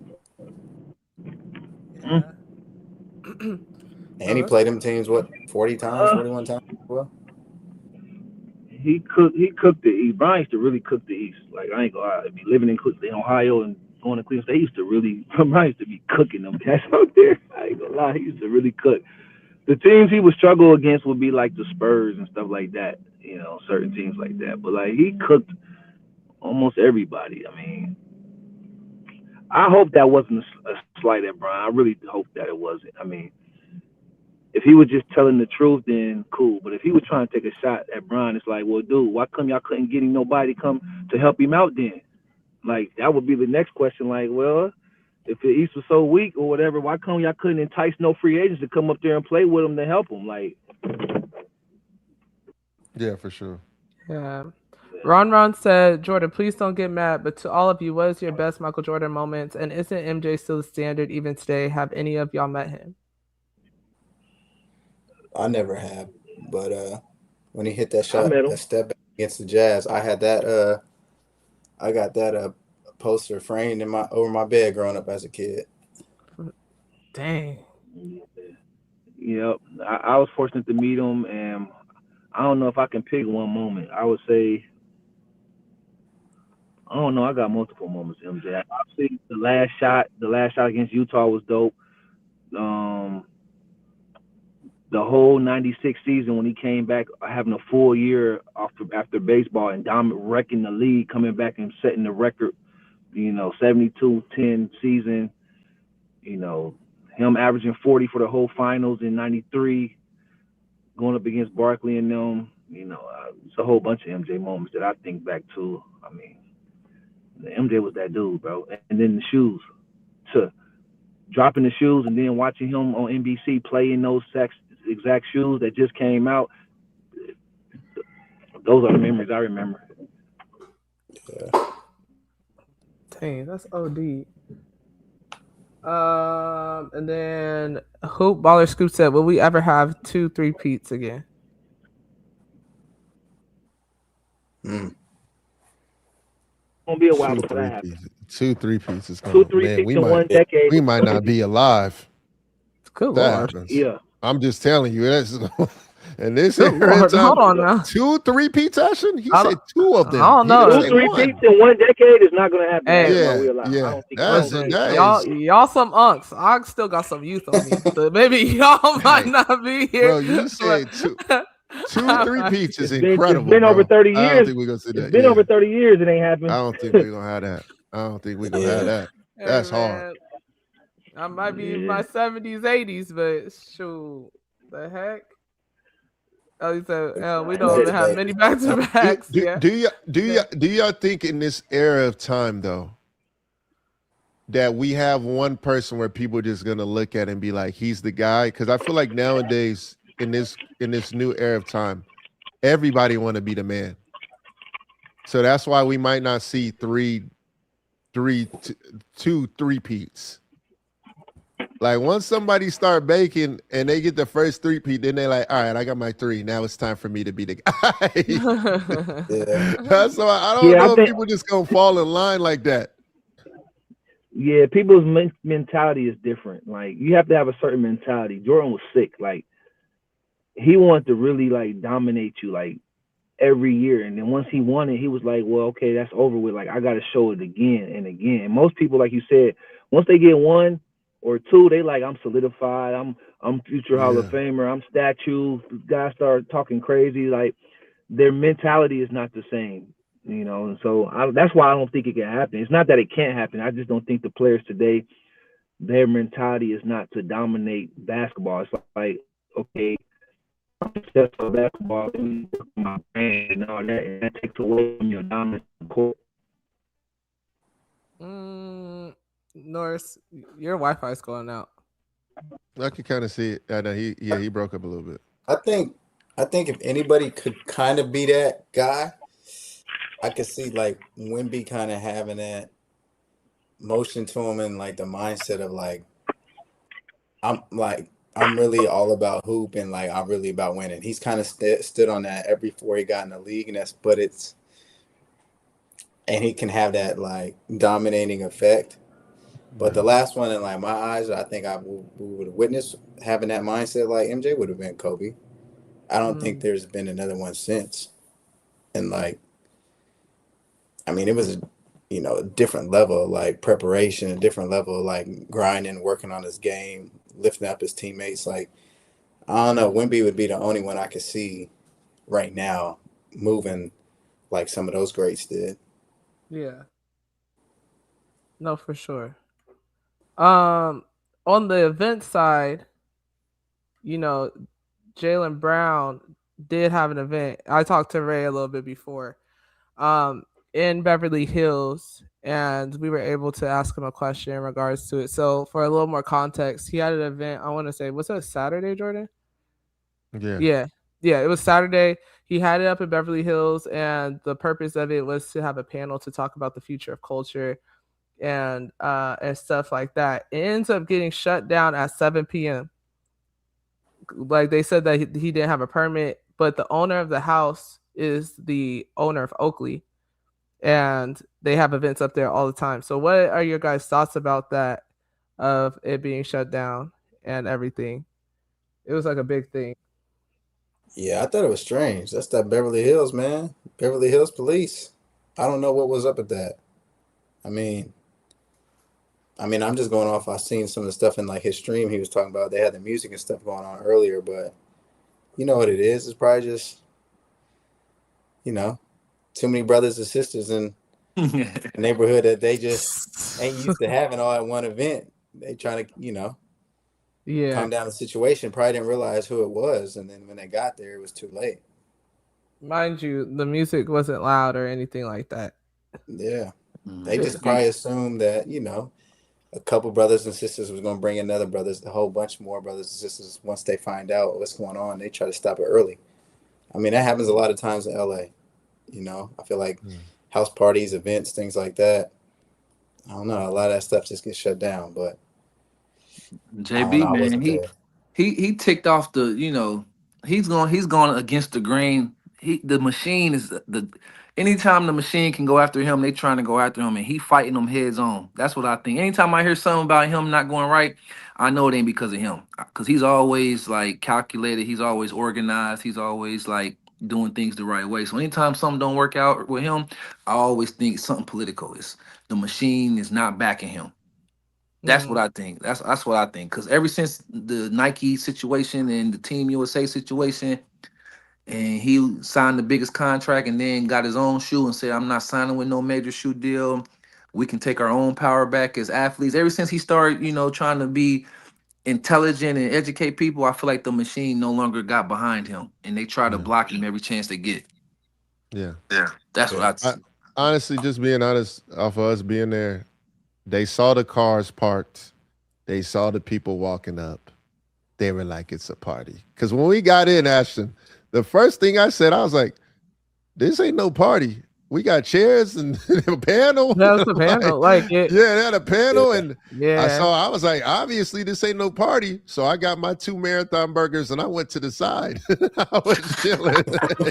And he played them teams, 40 times, 41 times? Well, he cooked the East. Brian used to really cook the East. Like, I ain't gonna lie. I mean, living in Ohio and going to Cleveland State, he used to really, Brian used to be cooking them cats out there. I ain't gonna lie. He used to really cook. The teams he would struggle against would be like the Spurs and stuff like that. You know, certain teams like that. But, like, he cooked almost everybody. I mean, I hope that wasn't a slight at Brian. I really hope that it wasn't. I mean, if he was just telling the truth, then cool. But if he was trying to take a shot at Brian, it's like, well, dude, why come y'all couldn't get him nobody to come to help him out then? Like, that would be the next question. Like, well, if the East was so weak or whatever, why come y'all couldn't entice no free agents to come up there and play with him to help him? Like, yeah, for sure. Yeah. Ron said, Jordan, please don't get mad, but to all of you, what is your best Michael Jordan moments? And isn't MJ still the standard even today? Have any of y'all met him? I never have, but when he hit that shot, that step back against the Jazz, I had that. I got that poster framed over my bed growing up as a kid. Dang. Yep, I was fortunate to meet him, and I don't know if I can pick one moment. I would say, I don't know. I got multiple moments, MJ. Obviously, the last shot against Utah was dope. The whole '96 season when he came back, having a full year after baseball and wrecking the league, coming back and setting the record, 72-10 season. Him averaging 40 for the whole finals in '93, going up against Barkley and them. It's a whole bunch of MJ moments that I think back to. I mean, MJ was that dude, bro. And then the shoes, dropping the shoes and then watching him on NBC play in those exact shoes that just came out. Those are the memories I remember. Yeah. Dang, that's OD. And then Hoop Baller Scoop said, will we ever have 2 3-peats again? Gonna be a while before that happens. 2 3-peats is coming. 2 3-peats in one decade. We might not be alive. Good Lord. Yeah. I'm just telling you. And this hold on now. 2 3-peats, Ashton? He said 2 of them. I don't know. 2 3-peats in one decade is not gonna happen. Yeah. Y'all some unks. I still got some youth on me. So maybe y'all might not be here. Bro, you said 2 3-peats is incredible. It's been over 30 years. I don't think we're gonna see that. It's been over 30 years. It ain't happened. I don't think we're gonna have that. Have that. That's hard. I might be in my 70s, 80s, but shoot, the heck. Oh, he said, we don't even have many back-to-backs. Do y'all think in this era of time though that we have one person where people are just gonna look at and be like, he's the guy? Because I feel like nowadays in this new era of time, everybody want to be the man. So that's why we might not see 2 3-peats. Like once somebody start baking and they get the first three-peat, then they like, all right, I got my 3. Now it's time for me to be the guy. Yeah. That's why I don't Yeah, I know if think. people just gonna fall in line like that. Yeah, people's mentality is different. Like you have to have a certain mentality. Jordan was sick. Like he wanted to really like dominate you like every year, and then once he won it, he was like, "Well, okay, that's over with. Like I got to show it again and again." And most people, like you said, once they get 1 or 2, they like, "I'm solidified. I'm future Hall of Yeah. Famer. I'm statue." Guys start talking crazy. Like their mentality is not the same. And so that's why I don't think it can happen. It's not that it can't happen. I just don't think the players today, their mentality is not to dominate basketball. It's like, okay, I'm successful basketball, let me work on my brand and all that, and that takes away from your dominance on the court. Norris, your Wi-Fi is going out. I can kind of see it. I know he broke up a little bit. I think if anybody could kind of be that guy, I could see like Wemby kind of having that motion to him and like the mindset of like I'm really all about hoop and like I'm really about winning. He's kind of stood on that every before he got in the league, and he can have that like dominating effect. But the last one in like my eyes, I think we would have witnessed having that mindset like MJ would have been Kobe. I don't think there's been another one since. And like, I mean, it was a different level of like preparation, a different level of like grinding, working on his game, lifting up his teammates. Like, I don't know, Wemby would be the only one I could see right now moving like some of those greats did. Yeah. No, for sure. On the event side, Jaylen Brown did have an event. I talked to Ray a little bit before, in Beverly Hills, and we were able to ask him a question in regards to it. So, for a little more context, he had an event. I want to say, was it Saturday, Jordan? Yeah. Yeah. It was Saturday. He had it up in Beverly Hills, and the purpose of it was to have a panel to talk about the future of culture and stuff like that. It ends up getting shut down at 7 p.m. Like they said that he didn't have a permit, but the owner of the house is the owner of Oakley, and they have events up there all the time. So what are your guys' thoughts about that, of it being shut down and everything? It was like a big thing. Yeah, I thought it was strange. That's that Beverly Hills, man. Beverly Hills police. I don't know what was up with that. I mean, I'm just going off. I seen some of the stuff in like his stream. He was talking about they had the music and stuff going on earlier, but you know what it is? It's probably just too many brothers and sisters in a neighborhood that they just ain't used to having all at one event. They trying to Yeah. calm down the situation. Probably didn't realize who it was, and then when they got there, it was too late. Mind you, the music wasn't loud or anything like that. Yeah, they just probably assumed that a couple brothers and sisters was going to bring another a whole bunch more brothers and sisters. Once they find out what's going on, they try to stop it early. I mean, that happens a lot of times in LA. I feel like house parties, events, things like that. I don't know. A lot of that stuff just gets shut down. But JB, I man, wasn't there. he ticked off he's going against the grain. The machine is the anytime the machine can go after him, they trying to go after him, and he fighting them heads on. That's what I think. Anytime I hear something about him not going right, I know it ain't because of him, because he's always like calculated. He's always organized. He's always like doing things the right way. So anytime something don't work out with him, I always think something political is. The machine is not backing him. That's what I think. That's what I think. Because ever since the Nike situation and the Team USA situation, and he signed the biggest contract and then got his own shoe and said, "I'm not signing with no major shoe deal. We can take our own power back as athletes." Ever since he started, trying to be intelligent and educate people, I feel like the machine no longer got behind him, and they try to block him every chance they get. Yeah. That's what I. Honestly, just being honest, off of us being there, they saw the cars parked. They saw the people walking up. They were like, it's a party. Because when we got in, Ashton, the first thing I said, I was like, this ain't no party. we got chairs and a panel. That's the panel. Like it. Yeah, they had a panel, and Yeah. I was like, obviously this ain't no party. So I got my 2 marathon burgers and I went to the side. I was chilling.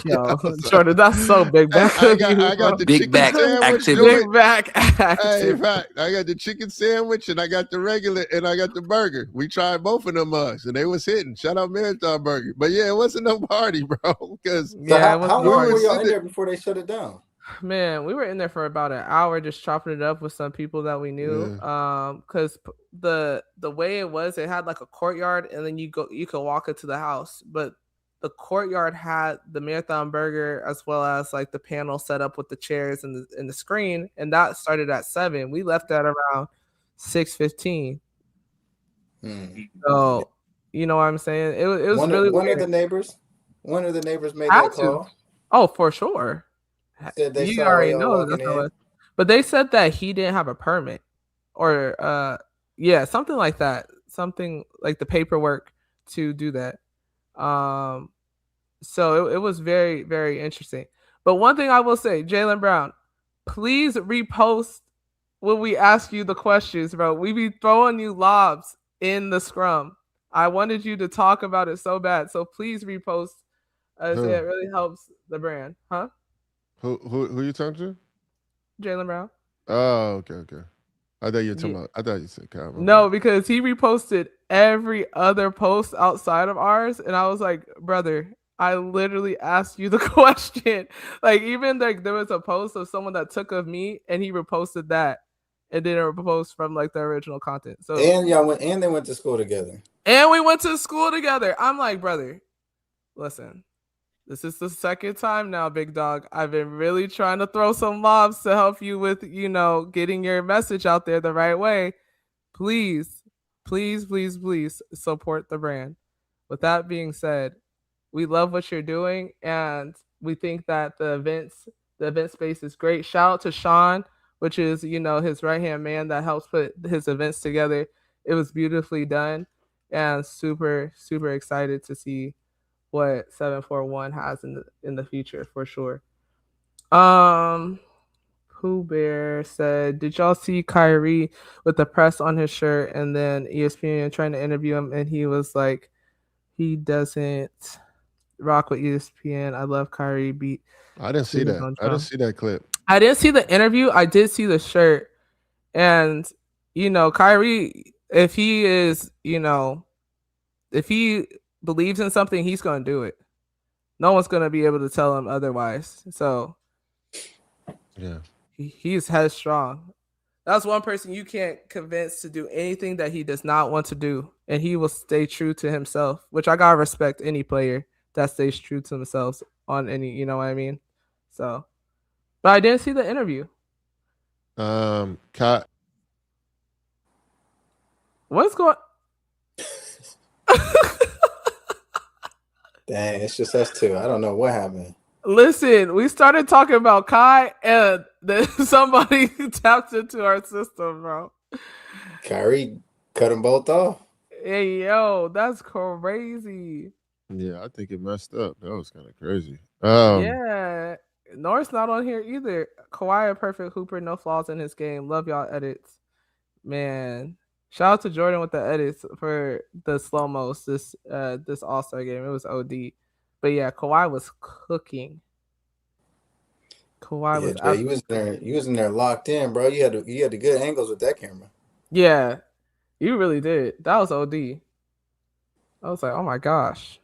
Yo, Jordan, that's so big back. I got the Big chicken back sandwich. activity. Big back. Hey, in fact, I got the chicken sandwich and I got the regular and I got the burger. We tried both of them mugs and they was hitting. Shout out Marathon Burger. But yeah, it wasn't no party, bro. Because So how long were y'all in sitting there before they shut it down? Man, we were in there for about an hour just chopping it up with some people that we knew. Because the way it was, it had like a courtyard, and then you could walk into the house. But the courtyard had the Marathon Burger as well as like the panel set up with the chairs and the screen, and that started at 7. We left at around 6:15. So you know what I'm saying? It was really one weird. of the neighbors made that call. Oh, for sure. Said they You saw already y'all know walking in. but they said that he didn't have a permit or something like that, something like the paperwork to do that. So it was very, very interesting. But one thing I will say, Jaylen Brown, please repost when we ask you the questions, bro. We be throwing you lobs in the scrum. I wanted you to talk about it so bad, so please repost. It really helps the brand, huh? Who you talking to? Jaylen Brown. Oh, okay. I thought you were talking about. I thought you said Kyrie. No, because he reposted every other post outside of ours, and I was like, brother, I literally asked you the question. Like, even like there was a post of someone that took of me, and he reposted that, and didn't repost from like the original content. So and they went to school together. And we went to school together. I'm like, brother, listen. This is the second time now, big dog. I've been really trying to throw some lobs to help you with, getting your message out there the right way. Please, please, please, please support the brand. With that being said, we love what you're doing, and we think that the event space is great. Shout out to Sean, which is, his right-hand man that helps put his events together. It was beautifully done, and super, super excited to see what 741 has in the future for sure. Pooh Bear said, did y'all see Kyrie with the press on his shirt and then ESPN trying to interview him, and he was like, he doesn't rock with ESPN. I love Kyrie beat. I didn't see that. I didn't see that clip. I didn't see the interview. I did see the shirt. And Kyrie, if he is, if he believes in something, he's going to do it. No one's going to be able to tell him otherwise. So, yeah, he's headstrong. That's one person you can't convince to do anything that he does not want to do, and he will stay true to himself, which I gotta respect any player that stays true to themselves on any, you know what I mean? So, but I didn't see the interview. What's going? Dang, it's just us two. I don't know what happened. Listen, we started talking about Kai, and then somebody tapped into our system, bro. Kyrie cut them both off. Hey, yo, that's crazy. Yeah, I think it messed up. That was kind of crazy. Yeah, Norris not on here either. Kawhi a perfect hooper, no flaws in his game. Love y'all edits, man. Shout out to Jordan with the edits for the slow-mos this All-Star game. It was OD. But yeah, Kawhi was cooking. You was in there locked in, bro. You had the good angles with that camera. Yeah, you really did. That was OD. I was like, oh my gosh.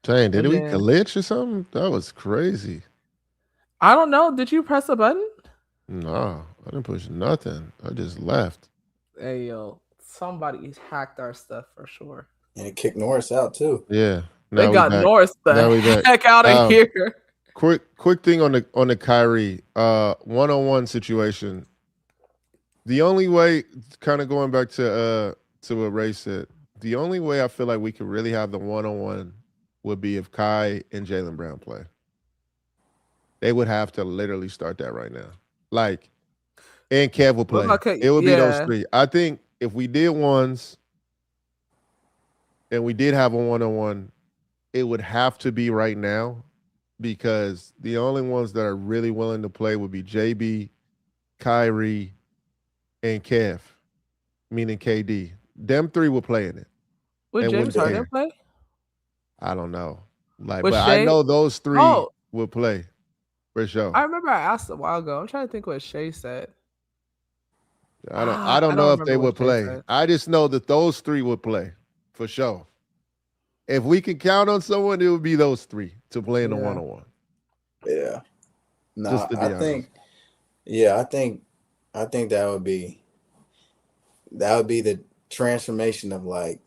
Dang, did we glitch or something? That was crazy. I don't know. Did you press a button? No, I didn't push nothing. I just left. Hey, yo, somebody hacked our stuff for sure. And it kicked Norris out too. Yeah. They got Norris the heck out of here. Quick thing on the Kyrie one-on-one situation. The only way, kind of going back to what Ray said, the only way I feel like we could really have the one-on-one would be if Kai and Jaylen Brown play. They would have to literally start that right now. Like, and Kev will play. It would be those three. I think if we did ones and we did have a one-on-one, it would have to be right now because the only ones that are really willing to play would be JB, Kyrie, and Kev, meaning KD. Them three will play in it. Would and James wouldn't Harden care. play? I don't know. Like, With but I Shea? know those three Oh, will play for sure. I remember I asked a while ago. I'm trying to think what Shea said. I don't I don't know if they remember would what Shea play. said. I just know that those three would play for sure. If we can count on someone, it would be those three to play in the Yeah. one-on-one. Yeah. No, Just to be I honest. think that would be the transformation of like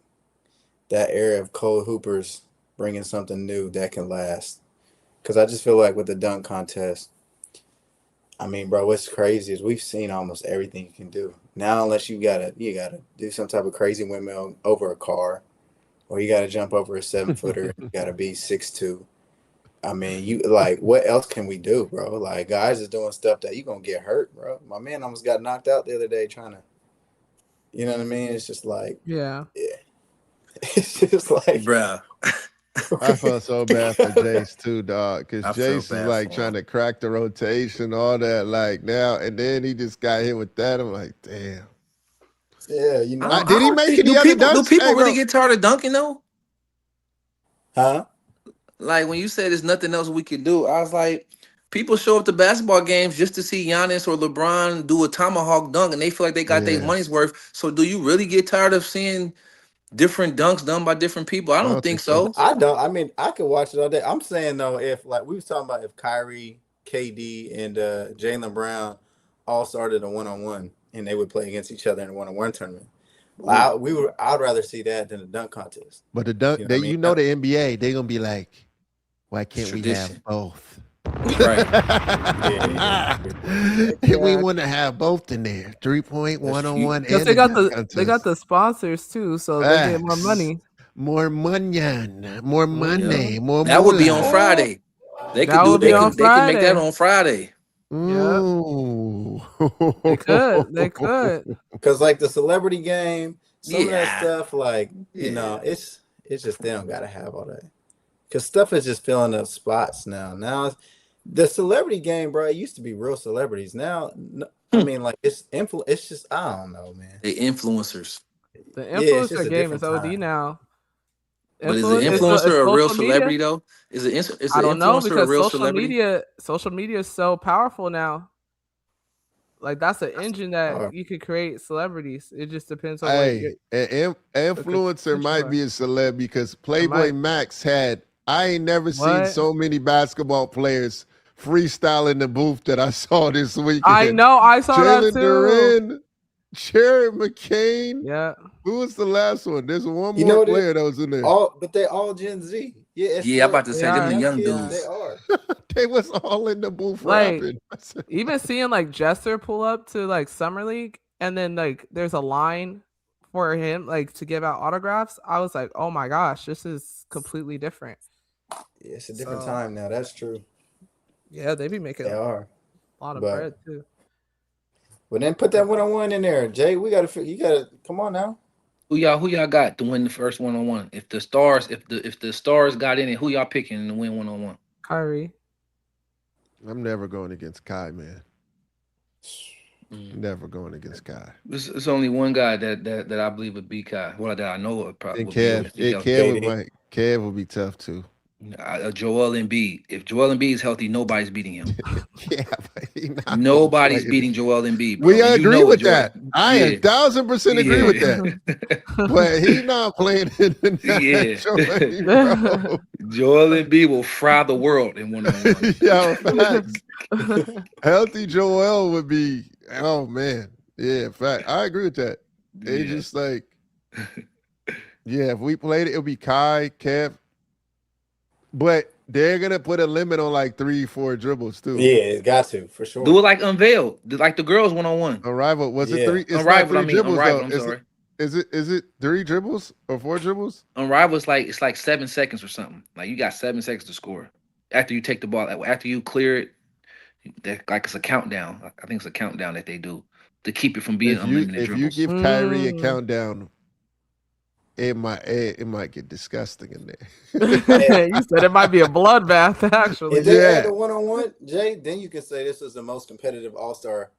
that era of cold hoopers bringing something new that can last. Because I just feel like with the dunk contest, I mean, bro, what's crazy is we've seen almost everything you can do now. Unless you gotta do some type of crazy windmill over a car, or you gotta jump over a 7-footer. You gotta be 6'2". I mean, you like what else can we do, bro? Like guys is doing stuff that you gonna get hurt, bro. My man almost got knocked out the other day trying to. You know what I mean? It's just like, Yeah. it's just like, Bruh. I felt so bad for Jace too, dog. Because I feel Jace is bad like for trying him. to crack the rotation, all that. Like now, and then he just got hit with that. I'm like, damn. Yeah, you know. Did he make any do other people, dunks? Do people Hey, really bro. get tired of dunking though? Huh? Like when you said there's nothing else we can do, I was like, people show up to basketball games just to see Giannis or LeBron do a tomahawk dunk, and they feel like they got their Yeah. money's worth. So, do you really get tired of seeing different dunks done by different people? I don't think so. I don't. I mean, I could watch it all day. I'm saying though, if like we was talking about, if Kyrie, KD, and Jaylen Brown all started a 1-on-1 and they would play against each other in a 1-on-1 tournament, I'd rather see that than a dunk contest. But the dunk, You know what I mean? the NBA, they're gonna be like, why can't we Tradition. have both? Right. We want to have both in there. 3-point, one-on-one, Because and they got dunk they contest. got the sponsors too, so they get more Facts. money. More money, more money, more. That would be on moolah. Friday. They could That do. would be They on could. They could make that Friday. on Friday. Ooh. They could. They could. Because like the celebrity game, some of that Yeah. stuff, like you know, it's just they don't gotta have all that. Because stuff is just filling up spots now. Now the celebrity game, bro, it used to be real celebrities. Now, I mean, like it's It's just I don't know, man. They influencers. The it's just influencer a game is different OD time. now. But is an It's influencer a real social media. celebrity though? Is an I don't know, influencer a because real social celebrity? media is so powerful now. Like that's an engine that you could create celebrities. It just depends on what Hey, an influencer might be a celeb because Playboy Max had. I ain't never seen so many basketball players freestyle in the booth that I saw this weekend. I know, I saw that too. Jaylen Duren, Cherry McCain. Yeah. Who was the last one? There's one more player that was in there. But they all Gen Z. Yeah, I'm about to say them the young kids, dudes. They are. They was all in the booth Like rapping. even seeing like Jester pull up to like Summer League, and then like there's a line for him like to give out autographs. I was like, oh my gosh, this is completely different. Yeah, it's a different time now. That's true. Yeah, they be making a lot of bread too. But then put that 1-on-1 in there, Jay. You gotta come on now. Who y'all got to win the first 1-on-1? If the stars got in it, who y'all picking to win 1-on-1? Kyrie. I'm never going against Kai, man. Never going against Kai. It's only one guy that I believe would beat Kai. Well, that I know would probably. And Kev will be tough too. Joel Embiid. If Joel Embiid is healthy, nobody's beating him. Yeah, but nobody's beating Joel Embiid. Bro. We agree with that. I 1,000% agree with that. But he's not playing in the Joel Embiid will fry the world in 1-on-1. Yeah, facts. Healthy Joel would be. Oh man, yeah. Fact, I agree with that. They just like, yeah. If we played it, it'll be Kai, Kev. But they're gonna put a limit on like 3-4 dribbles too. Yeah, it got to for sure. Do it like Unveiled, like the girls 1-on-1. Unrivaled. Was it 3? It's Unrivaled. not 3 dribbles Unrivaled, though. I'm sorry. Is it 3 dribbles or 4 dribbles? Unrivaled it's like 7 seconds or something. Like you got 7 seconds to score after you take the ball. After you clear it, like it's a countdown. I think it's a countdown that they do to keep it from being unlimited If dribbles. you give Kyrie a countdown, it might get disgusting in there. You said it might be a bloodbath, actually. If they Yeah. had the 1-on-1, Jay, then you can say this is the most competitive All-Star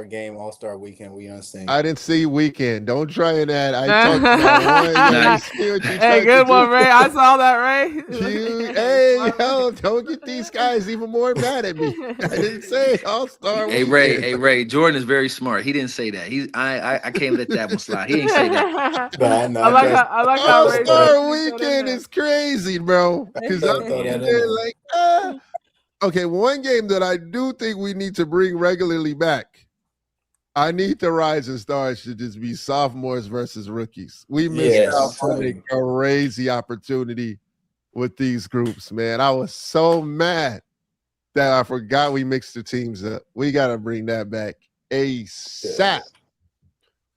game, All-Star weekend we unseen. I didn't see weekend. Don't try and add. I talked about one. Nah. You see what you Hey, tried good to one, do. Ray. I saw that, Ray. Hey, yo, don't get these guys even more mad at me. I didn't say All-Star Hey weekend. Ray, Jordan is very smart. He didn't say that. I can't let that one slide. He didn't say that. But I like how Ray All-Star said weekend is crazy, bro. Because I'm Throw that in there there. like, okay, one game that I do think we need to bring regularly back. I need the rising stars to just be sophomores versus rookies. We missed Yes. out on a crazy opportunity with these groups, man. I was so mad that I forgot we mixed the teams up. We got to bring that back ASAP,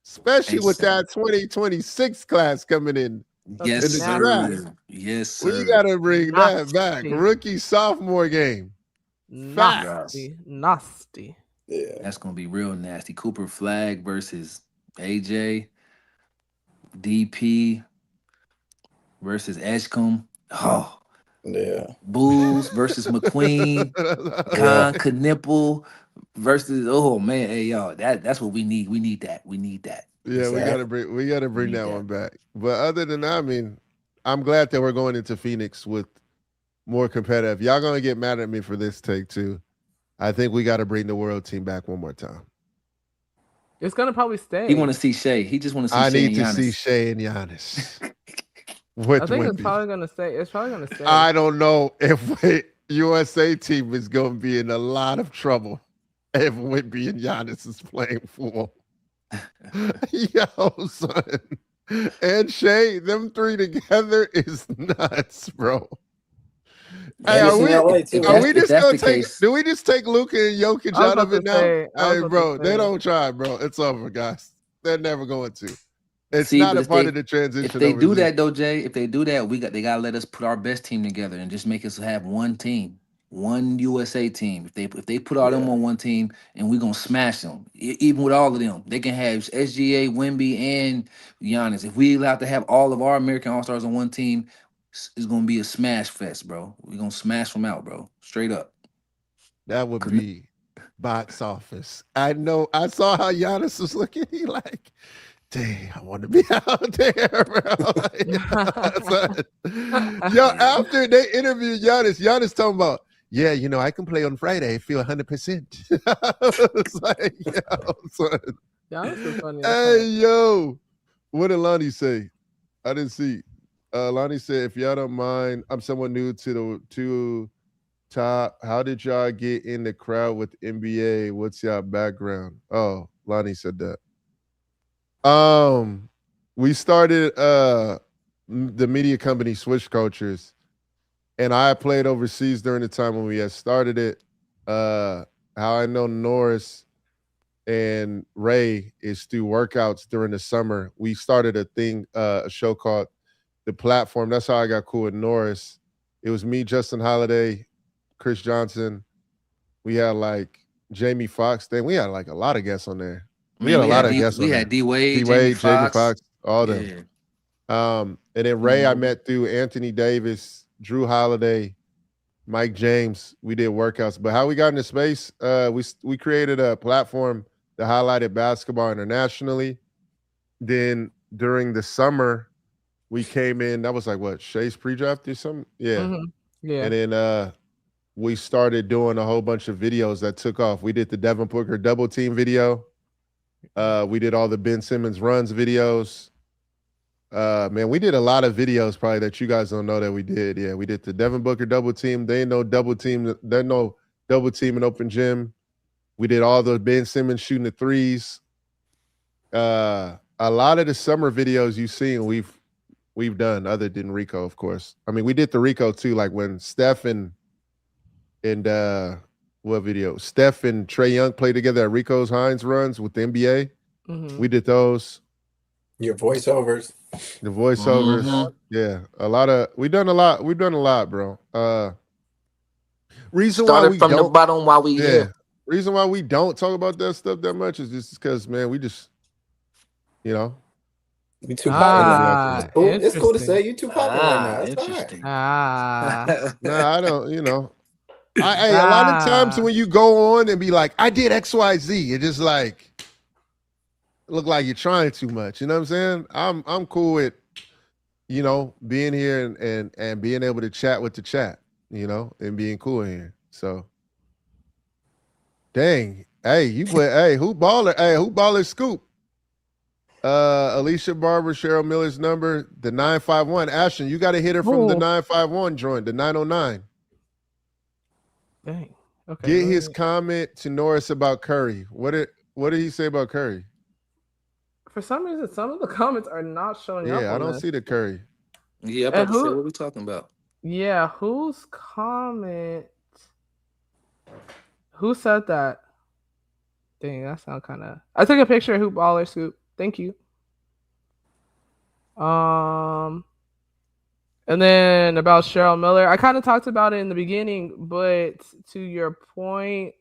especially with that 2026 class coming in. Yes, In the sir. draft. Yes, sir. We got to bring that back. Nasty. Rookie sophomore game. Nasty. Yeah. That's gonna be real nasty. Cooper Flag versus AJ, DP versus Edgecombe. Oh, Yeah. Bulls versus McQueen. Con Knipple versus man, hey y'all, that's what we need. We need that. We need that. Yeah, we gotta bring need that that. one back. But other than that, I mean, I'm glad that we're going into Phoenix with more competitive. Y'all gonna get mad at me for this take too. I think we got to bring the world team back one more time. It's gonna probably stay. He want to see Shea. He just want to see. I Shea need and to see Giannis. Shea and Giannis. I think it's probably gonna stay. It's probably gonna stay. I don't know if USA team is going to be in a lot of trouble if Whitby and Giannis is playing full. Yo, son. And Shea, them three together is nuts, bro. Hey, And it's in LA too. are we if just that's gonna the take? case- Do we just take Luka and Jokic I was out of about it to now? say- I was Hey, about bro, to they say. don't try, bro. It's over, guys. They're never going to. It's See, not but a if part they- of the transition. If they over do here. that though, Jay, if they do that, they gotta let us put our best team together and just make us have one team, one USA team. If they put all them on one team and we gonna smash them, even with all of them, they can have SGA, Wemby, and Giannis. If we allowed to have all of our American All Stars on one team, it's gonna be a smash fest, bro. We gonna smash them out, bro. Straight up. That would be box office. I know. I saw how Giannis was looking. He like, dang, I want to be out there, bro. Yo, after they interviewed Giannis talking about, yeah, you know, I can play on Friday. I feel 100%. It's like, yo, son. Giannis is funny. Hey, yo. What did Lonnie say? I didn't see. Lonnie said, if y'all don't mind, I'm someone new to top. How did y'all get in the crowd with NBA? What's y'all background? Oh, Lonnie said that. We started the media company Swish Cultures, and I played overseas during the time when we had started it. How I know Norris and Ray is through workouts during the summer. We started a show called The Platform. That's how I got cool with Norris. It was me, Justin Holiday, Chris Johnson. We had like Jamie Foxx. Then we had like a lot of guests on there. We had a lot of guests on there. We had D Wade, Jamie Foxx, all them. Yeah. And then Ray, I met through Anthony Davis, Drew Holiday, Mike James. We did workouts. But how we got into space, we created a platform that highlighted basketball internationally. Then during the summer, we came in. That was like what, Shay's pre-draft or something? Yeah. Mm-hmm. Yeah. And then we started doing a whole bunch of videos that took off. We did the Devin Booker double team video. We did all the Ben Simmons runs videos. Man, we did a lot of videos probably that you guys don't know that we did. Yeah, we did the Devin Booker double team. They know double team. They know double team in open gym. We did all the Ben Simmons shooting the threes. A lot of the summer videos you've seen, we've done other than Rico, of course. I mean, we did the Rico too, like when Steph and what video? Steph and Trae Young played together at Rico's Hines runs with the NBA. Mm-hmm. We did those. Your voiceovers. The voiceovers. Mhm. Yeah. We've done a lot, bro. Reason Started why we from the don't bottom while we reason why we don't talk about that stuff that much is just because, man, we just, you know, You too popping right now. It's cool. It's cool to interesting. say you too popping right now. That's Interesting. Ah, Nah, I don't. A lot of times when you go on and be like, I did X, Y, Z, it just like look like you're trying too much. You know what I'm saying? I'm cool with being here and being able to chat with the chat, and being cool here. So, dang, hey, who baller? Hey, who baller scoop? Alicia Barber, Cheryl Miller's number, the 951. Ashton, you got to hit her from the 951 joint, the 909. dang. Okay. Get his comment to Norris about Curry. What did he say about Curry? For some reason, some of the comments are not showing up. Yeah, I don't see the Curry. Yeah, I'm about to say, what are we talking about? Yeah, whose comment? Who said that? Dang, that sounds kind of. I took a picture of Hoop Baller Scoop. Thank you. And then about Cheryl Miller, I kind of talked about it in the beginning, but to your point,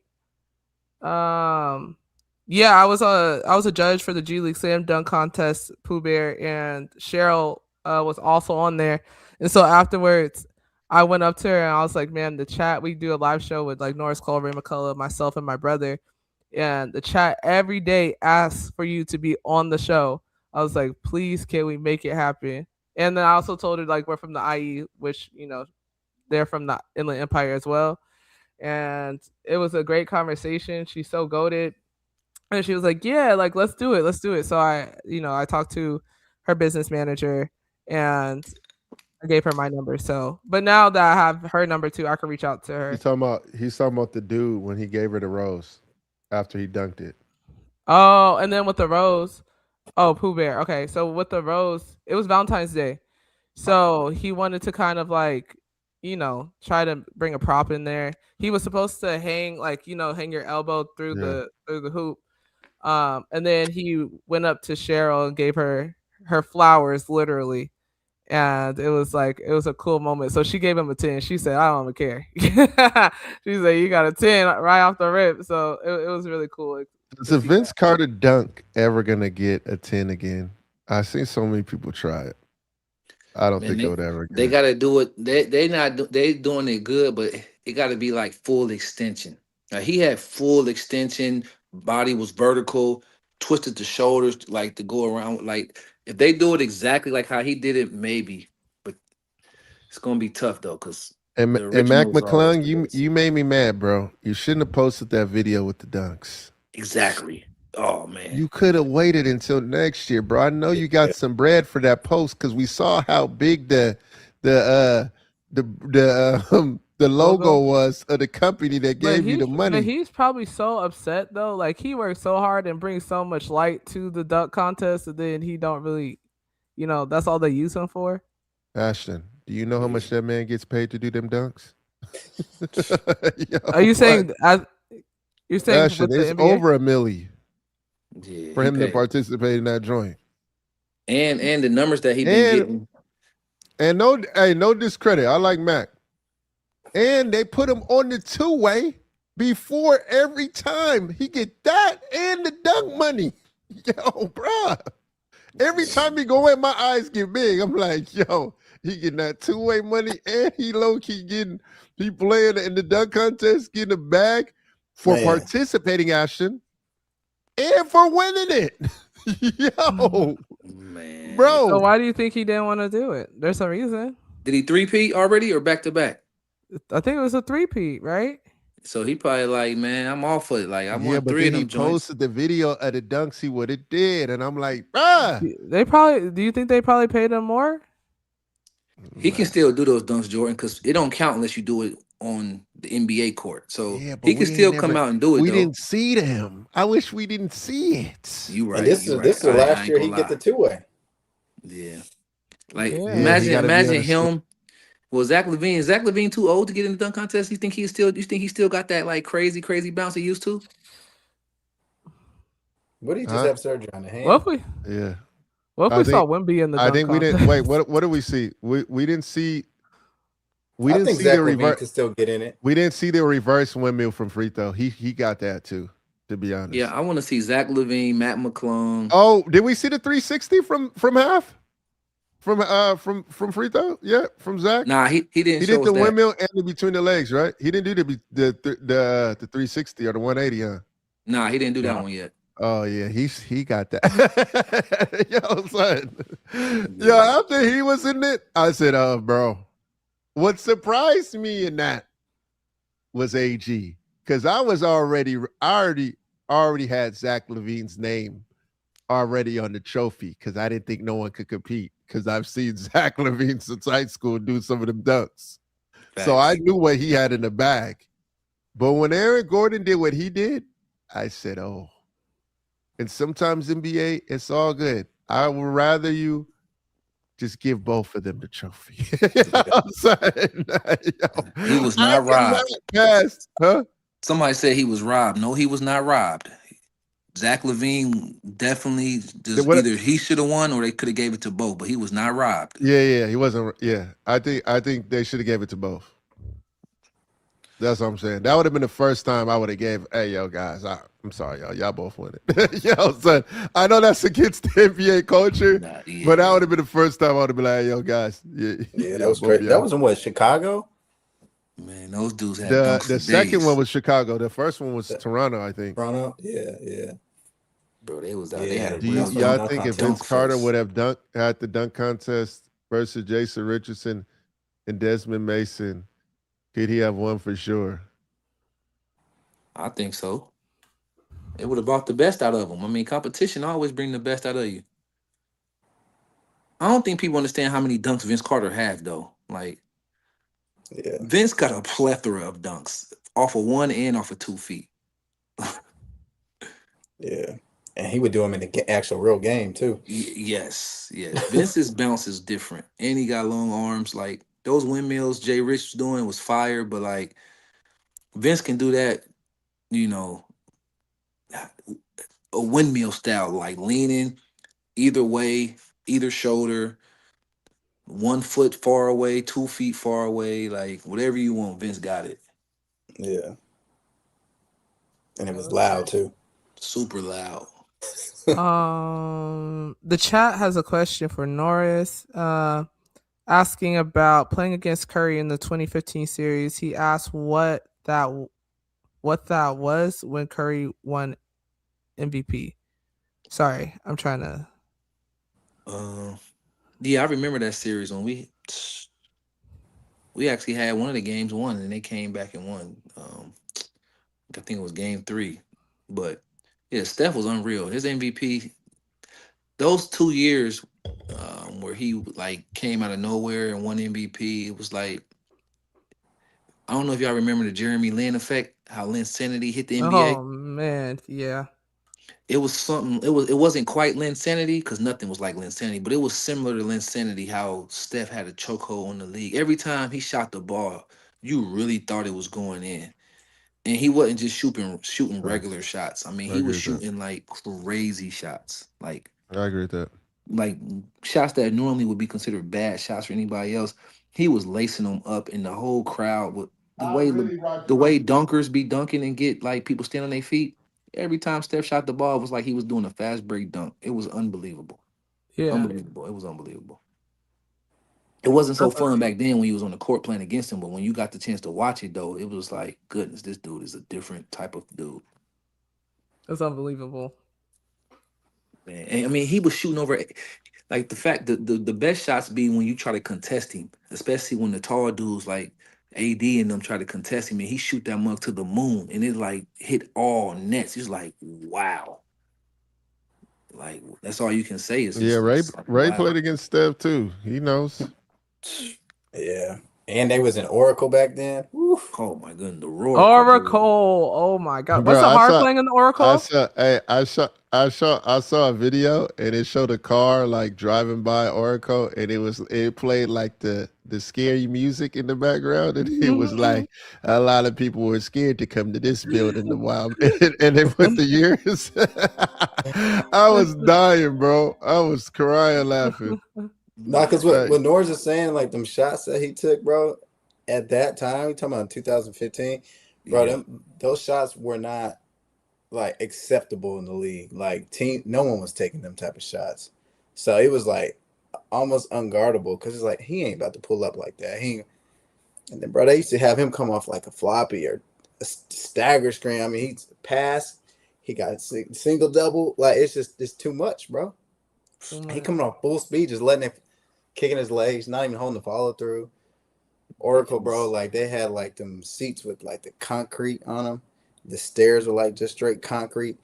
yeah, I was a judge for the G League Slam Dunk Contest, Pooh Bear, and Cheryl was also on there. And so afterwards, I went up to her and I was like, man, the chat, we do a live show with like Norris, Culver, McCallum, myself, and my brother. And the chat every day asks for you to be on the show. I was like, please, can we make it happen? And then I also told her, like, we're from the IE, which, they're from the Inland Empire as well. And it was a great conversation. She's so goated. And she was like, yeah, like, let's do it. Let's do it. So I talked to her business manager and I gave her my number. So, but now that I have her number too, I can reach out to her. He's talking about the dude when he gave her the rose after he dunked it. Oh, and then with the rose, Pooh Bear. Okay, so with the rose, it was Valentine's Day, so he wanted to kind of like, try to bring a prop in there. He was supposed to hang hang your elbow through the hoop, and then he went up to Cheryl and gave her flowers, literally. And it was a cool moment. So she gave him a 10. She said, I don't even care. She said, you got a 10 right off the rip. So it was really cool. Is a Vince Carter dunk ever going to get a 10 again? I've seen so many people try it. I don't think it would ever get They got to do it. They doing it good, but it got to be like full extension. Now, he had full extension. Body was vertical, twisted the shoulders like to go around. Like, if they do it exactly like how he did it, maybe. But it's gonna be tough though, because and Mac McCallum, you made me mad, bro. You shouldn't have posted that video with the dunks. Exactly. Oh man, you could have waited until next year, bro. I know you got some bread for that post because we saw how big the logo was of the company that gave you the money. But he's probably so upset though. Like, he worked so hard and brings so much light to the dunk contest, and then he don't really, that's all they use him for. Ashton, do you know how much that man gets paid to do them dunks? Are you saying you're saying Ashton, with the it's NBA? over $1 million for him to participate in that joint, and the numbers that he been getting. And no discredit. I like Mac. And they put him on the two-way before every time. He get that and the dunk money. Yo, bruh. Every time he go in, my eyes get big. I'm like, yo, he getting that two-way money and he low-key he playing in the dunk contest, getting a bag for participating, Ashton, and for winning it. Yo, man, bro. So why do you think he didn't want to do it? There's a reason. Did he three-peat already or back-to-back? I think it was a 3-peat, right? So he probably like, man, I'm all for it. Like, I want 3 of them joints. He posted the video of the dunks he would have did, and I'm like, bruh. Do you think they probably paid him more? He can still do those dunks, Jordan, because it don't count unless you do it on the NBA court. So he can still come out and do it. We didn't see them. I wish we didn't see it. You right. And this is the last year he get the two-way. Yeah. Like, imagine him. Well, Zach LaVine too old to get in the dunk contest? You think he still got that like crazy bounce he used to? What did he just have surgery on the hand? What if we saw Wemby in the dunk I think we contest? didn't wait. What did we see? We didn't see. I think Zach LaVine could still get in it. We didn't see the reverse windmill from free throw. He got that too. to be honest. Yeah, I want to see Zach LaVine, Matt McCallum. Oh, did we see the 360 from half? From free throw? Yeah, from Zach. Nah, he didn't He show did us the that. windmill and the between the legs, right? He didn't do the 360 or the 180, huh? Nah, he didn't do that one yet. Oh yeah, he got that. Yo, son. Yo, after he was in it, I said, "Oh, bro." What surprised me in that was AG, because I already had Zach LaVine's name already on the trophy, because I didn't think no one could compete, because I've seen Zach LaVine since high school do some of them dunks. So I knew what he had in the bag. But when Aaron Gordon did what he did, I said, oh. And sometimes NBA, it's all good. I would rather you just give both of them the trophy. You know what I'm saying? He was not robbed. Huh? Somebody said he was robbed. No, he was not robbed. Zach LaVine definitely either he should have won or they could have gave it to both, but he was not robbed. Yeah, he wasn't. Yeah, I think they should have gave it to both. That's what I'm saying. That would have been the first time I would have gave. Hey, yo, guys, I'm sorry, y'all both win it. Yo, son, I know that's against the NBA culture, but that would have been the first time I would have been like, hey, yo, guys. Yeah, that was great. That was in what, Chicago? Man, those dudes had the second one was Chicago. The first one was Toronto, I think. Toronto, yeah. Bro, they was out. Yeah. They had a Do y'all think if Vince Carter would have had the dunk contest versus Jason Richardson and Desmond Mason, could he have won for sure? I think so. It would have brought the best out of them. I mean, competition always bring the best out of you. I don't think people understand how many dunks Vince Carter had, though. Like, Vince got a plethora of dunks off of 1 and off of 2 feet. Yeah. And he would do them in the actual real game, too. Yes. Vince's bounce is different. And he got long arms. Like, those windmills Jay Rich was doing was fire, but, like, Vince can do that, you know, a windmill style, like leaning either way, either shoulder, 1 foot far away, 2 feet far away, like, whatever you want, Vince got it. Yeah. And it was loud, too. Super loud. The chat has a question for Norris, asking about playing against Curry in the 2015 series. He asked what that was when Curry won MVP. Sorry, I'm trying to. Yeah, I remember that series when we actually had one of the games won, and they came back and won. I think it was game 3, but yeah, Steph was unreal. His MVP, those 2 years where he like came out of nowhere and won MVP, it was like, I don't know if y'all remember the Jeremy Lin effect, how Lin Sanity hit the NBA. Oh man, yeah. It was something. It wasn't quite Lin Sanity because nothing was like Lin Sanity, but it was similar to Lin Sanity. How Steph had a chokehold on the league. Every time he shot the ball, you really thought it was going in. And he wasn't just shooting regular shots. I mean, he was shooting like crazy shots. Like, I agree with that. Like shots that normally would be considered bad shots for anybody else. He was lacing them up, in the whole crowd with the way dunkers be dunking and get like people standing on their feet. Every time Steph shot the ball, it was like he was doing a fast break dunk. It was unbelievable. Yeah. Unbelievable. It was unbelievable. It wasn't so fun back then when you was on the court playing against him, but when you got the chance to watch it, though, it was like, goodness, this dude is a different type of dude. That's unbelievable. Man, and I mean, he was shooting over, like the fact that the best shots be when you try to contest him, especially when the tall dudes like AD and them try to contest him, and he shoot that mug to the moon, and it like hit all nets. It's like, wow. Like, that's all you can say is Ray wow. played against Steph too. He knows. Yeah. And they was in Oracle back then. Oof. Oh my goodness, the Oracle. Oh my God. What's the hard playing in the Oracle? I saw a video and it showed a car like driving by Oracle, and it played like the scary music in the background, and it was like a lot of people were scared to come to this building a while, and they put the years. I was dying, bro. I was crying laughing. Nah, because what Norris is saying, like them shots that he took, bro, at that time, we talking about 2015, bro, those shots were not like acceptable in the league. Like no one was taking them type of shots. So it was like almost unguardable because it's like he ain't about to pull up like that. And then bro, they used to have him come off like a floppy or a stagger screen. I mean, he's pass. He got single double. Like it's too much, bro. He coming off full speed, just letting it kicking his legs, not even holding the follow through. Oracle, bro, like they had like them seats with like the concrete on them. The stairs were like just straight concrete.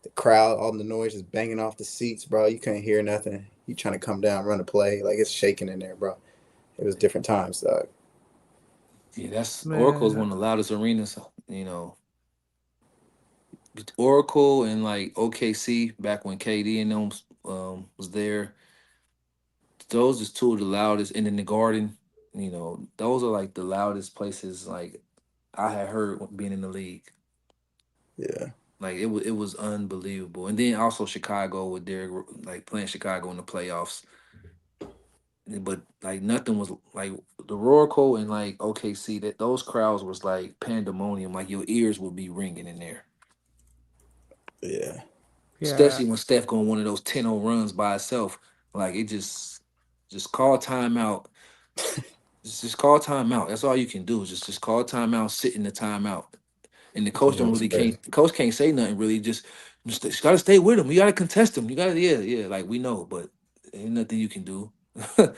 The crowd, all the noise is banging off the seats, bro. You couldn't hear nothing. You trying to come down, run a play, like it's shaking in there, bro. It was different times, dog. Yeah, Oracle's one of the loudest arenas, Oracle and like OKC back when KD and them was there. Those is two of the loudest, and in the Garden, those are like the loudest places like I had heard being in the league. Yeah, like it was unbelievable. And then also Chicago with Derek, like playing Chicago in the playoffs. But like nothing was like the Oracle and like OKC. That those crowds was like pandemonium. Like your ears would be ringing in there. Yeah. Especially when Steph going one of those 10-0 runs by itself. Like it just call timeout. just call timeout. That's all you can do. Just call timeout, sit in the timeout. And the coach don't really can't. The coach can't say nothing really. Just gotta stay with him. You gotta contest him. You gotta yeah. Like we know, but ain't nothing you can do. Ain't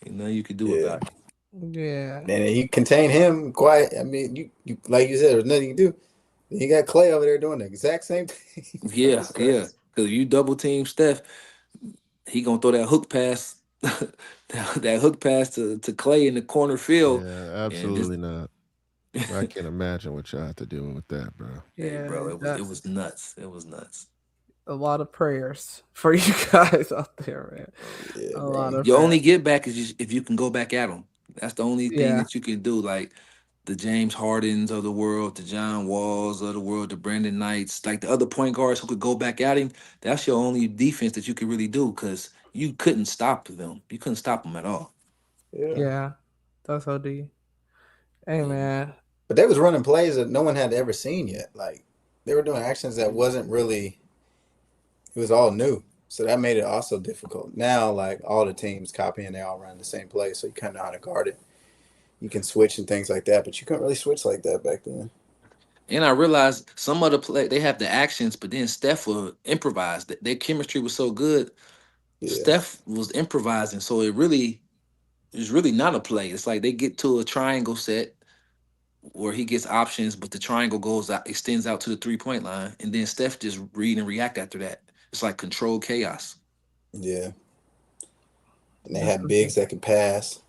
nothing you can do about it. Yeah. And you contain him quiet. I mean, you like you said, there's nothing you can do. You got Clay over there doing the exact same thing. Yeah. Because you double team Steph, he gonna throw that hook pass, that hook pass to Clay in the corner field. Yeah, absolutely not. I can't imagine what y'all have to deal with that, bro. Yeah, hey, bro, it was nuts. It was nuts. A lot of prayers for you guys out there, man. Yeah, a lot of your prayers. only get back is if you can go back at them. That's the only thing that you can do. Like the James Hardens of the world, the John Walls of the world, the Brandon Knights, like the other point guards who could go back at him. That's your only defense that you could really do because you couldn't stop them. You couldn't stop them at all. Yeah, that's OD. Hey, man. But they was running plays that no one had ever seen yet. Like they were doing actions that wasn't really. It was all new, so that made it also difficult. Now, like all the teams copying, they all run the same play, so you kind of know how to guard it. You can switch and things like that, but you couldn't really switch like that back then. And I realized some of the play they have the actions, but then Steph will improvise. Their chemistry was so good. Yeah. Steph was improvising, so it's really not a play. It's like they get to a triangle set where he gets options, but the triangle goes out, extends out to the 3-point line, and then Steph just read and react after that. It's like controlled chaos. Yeah. And they had bigs that could pass.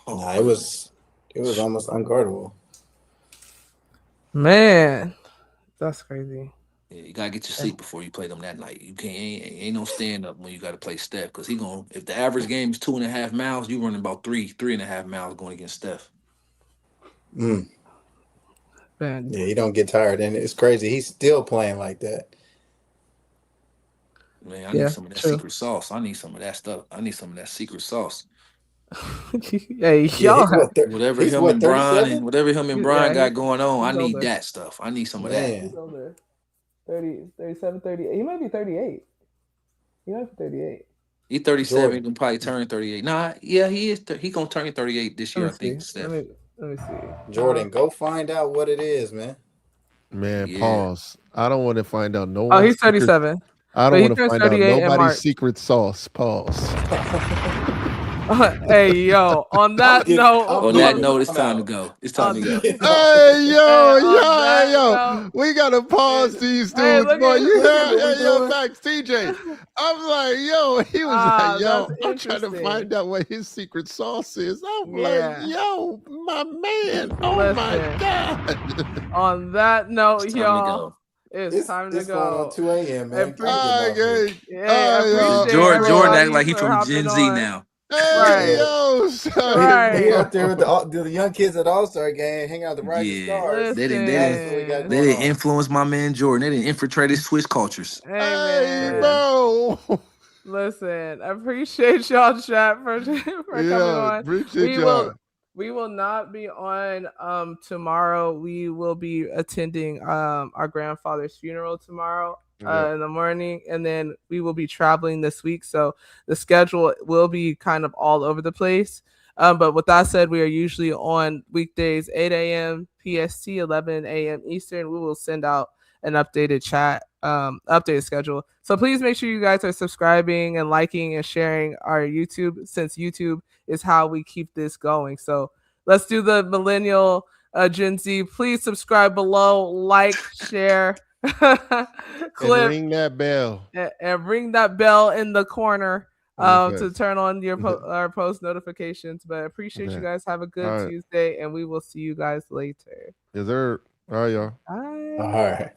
It was almost unguardable. Man, that's crazy. Yeah, you gotta get your sleep before you play them that night. You can't ain't no stand up when you gotta play Steph because if the average game is 2.5 miles, you running about 3.5 miles going against Steph. Man. Yeah, he don't get tired, and it's crazy. He's still playing like that. Man, I need some of that secret sauce. I need some of that stuff. I need some of that secret sauce. Hey, y'all. Whatever him and Brian got going on, I need that stuff. I need some of that. He's older. 30, 37, 38. He might be 38. He might be 38. He's 37. He can probably turn 38. Nah, yeah, he is. He gonna turn 38 this year, I think. Steph. Let me see. Jordan, go find out what it is, man. Man, pause. I don't want to find out no. Oh, he's 37. I don't want to find out nobody's secret sauce. Pause. Hey, yo, on that note, it's time to go. It's time to go. Hey, yo. We got to pause these dudes, boy. You heard? Hey, yo, Max, TJ. I'm like, yo, he was like, yo, I'm trying to find out what his secret sauce is. I'm like, yo, my man. Oh, my God. On that note, y'all. It's time to go. It's 2 a.m., man. Jordan acting like he from Gen Z now. Hey, yo, he out there with the young kids at All-Star game, hang out with the Rising Stars. They didn't influence my man Jordan. They didn't infiltrate his Swish Cultures. Hey, bro. Listen, I appreciate y'all, chat, for coming on. Appreciate y'all. We will not be on tomorrow. We will be attending our grandfather's funeral tomorrow in the morning, and then we will be traveling this week. So the schedule will be kind of all over the place. But with that said, we are usually on weekdays 8 a.m. PST, 11 a.m. Eastern. We will send out an updated updated schedule. So please make sure you guys are subscribing and liking and sharing our YouTube, since YouTube is how we keep this going. So let's do the millennial Gen Z. Please subscribe below, like, share, and clip, ring that bell. and ring that bell in the corner to turn on your our post notifications. But I appreciate you guys. Have a good Tuesday, and we will see you guys later. Yes, sir. All right, y'all. Bye. All right.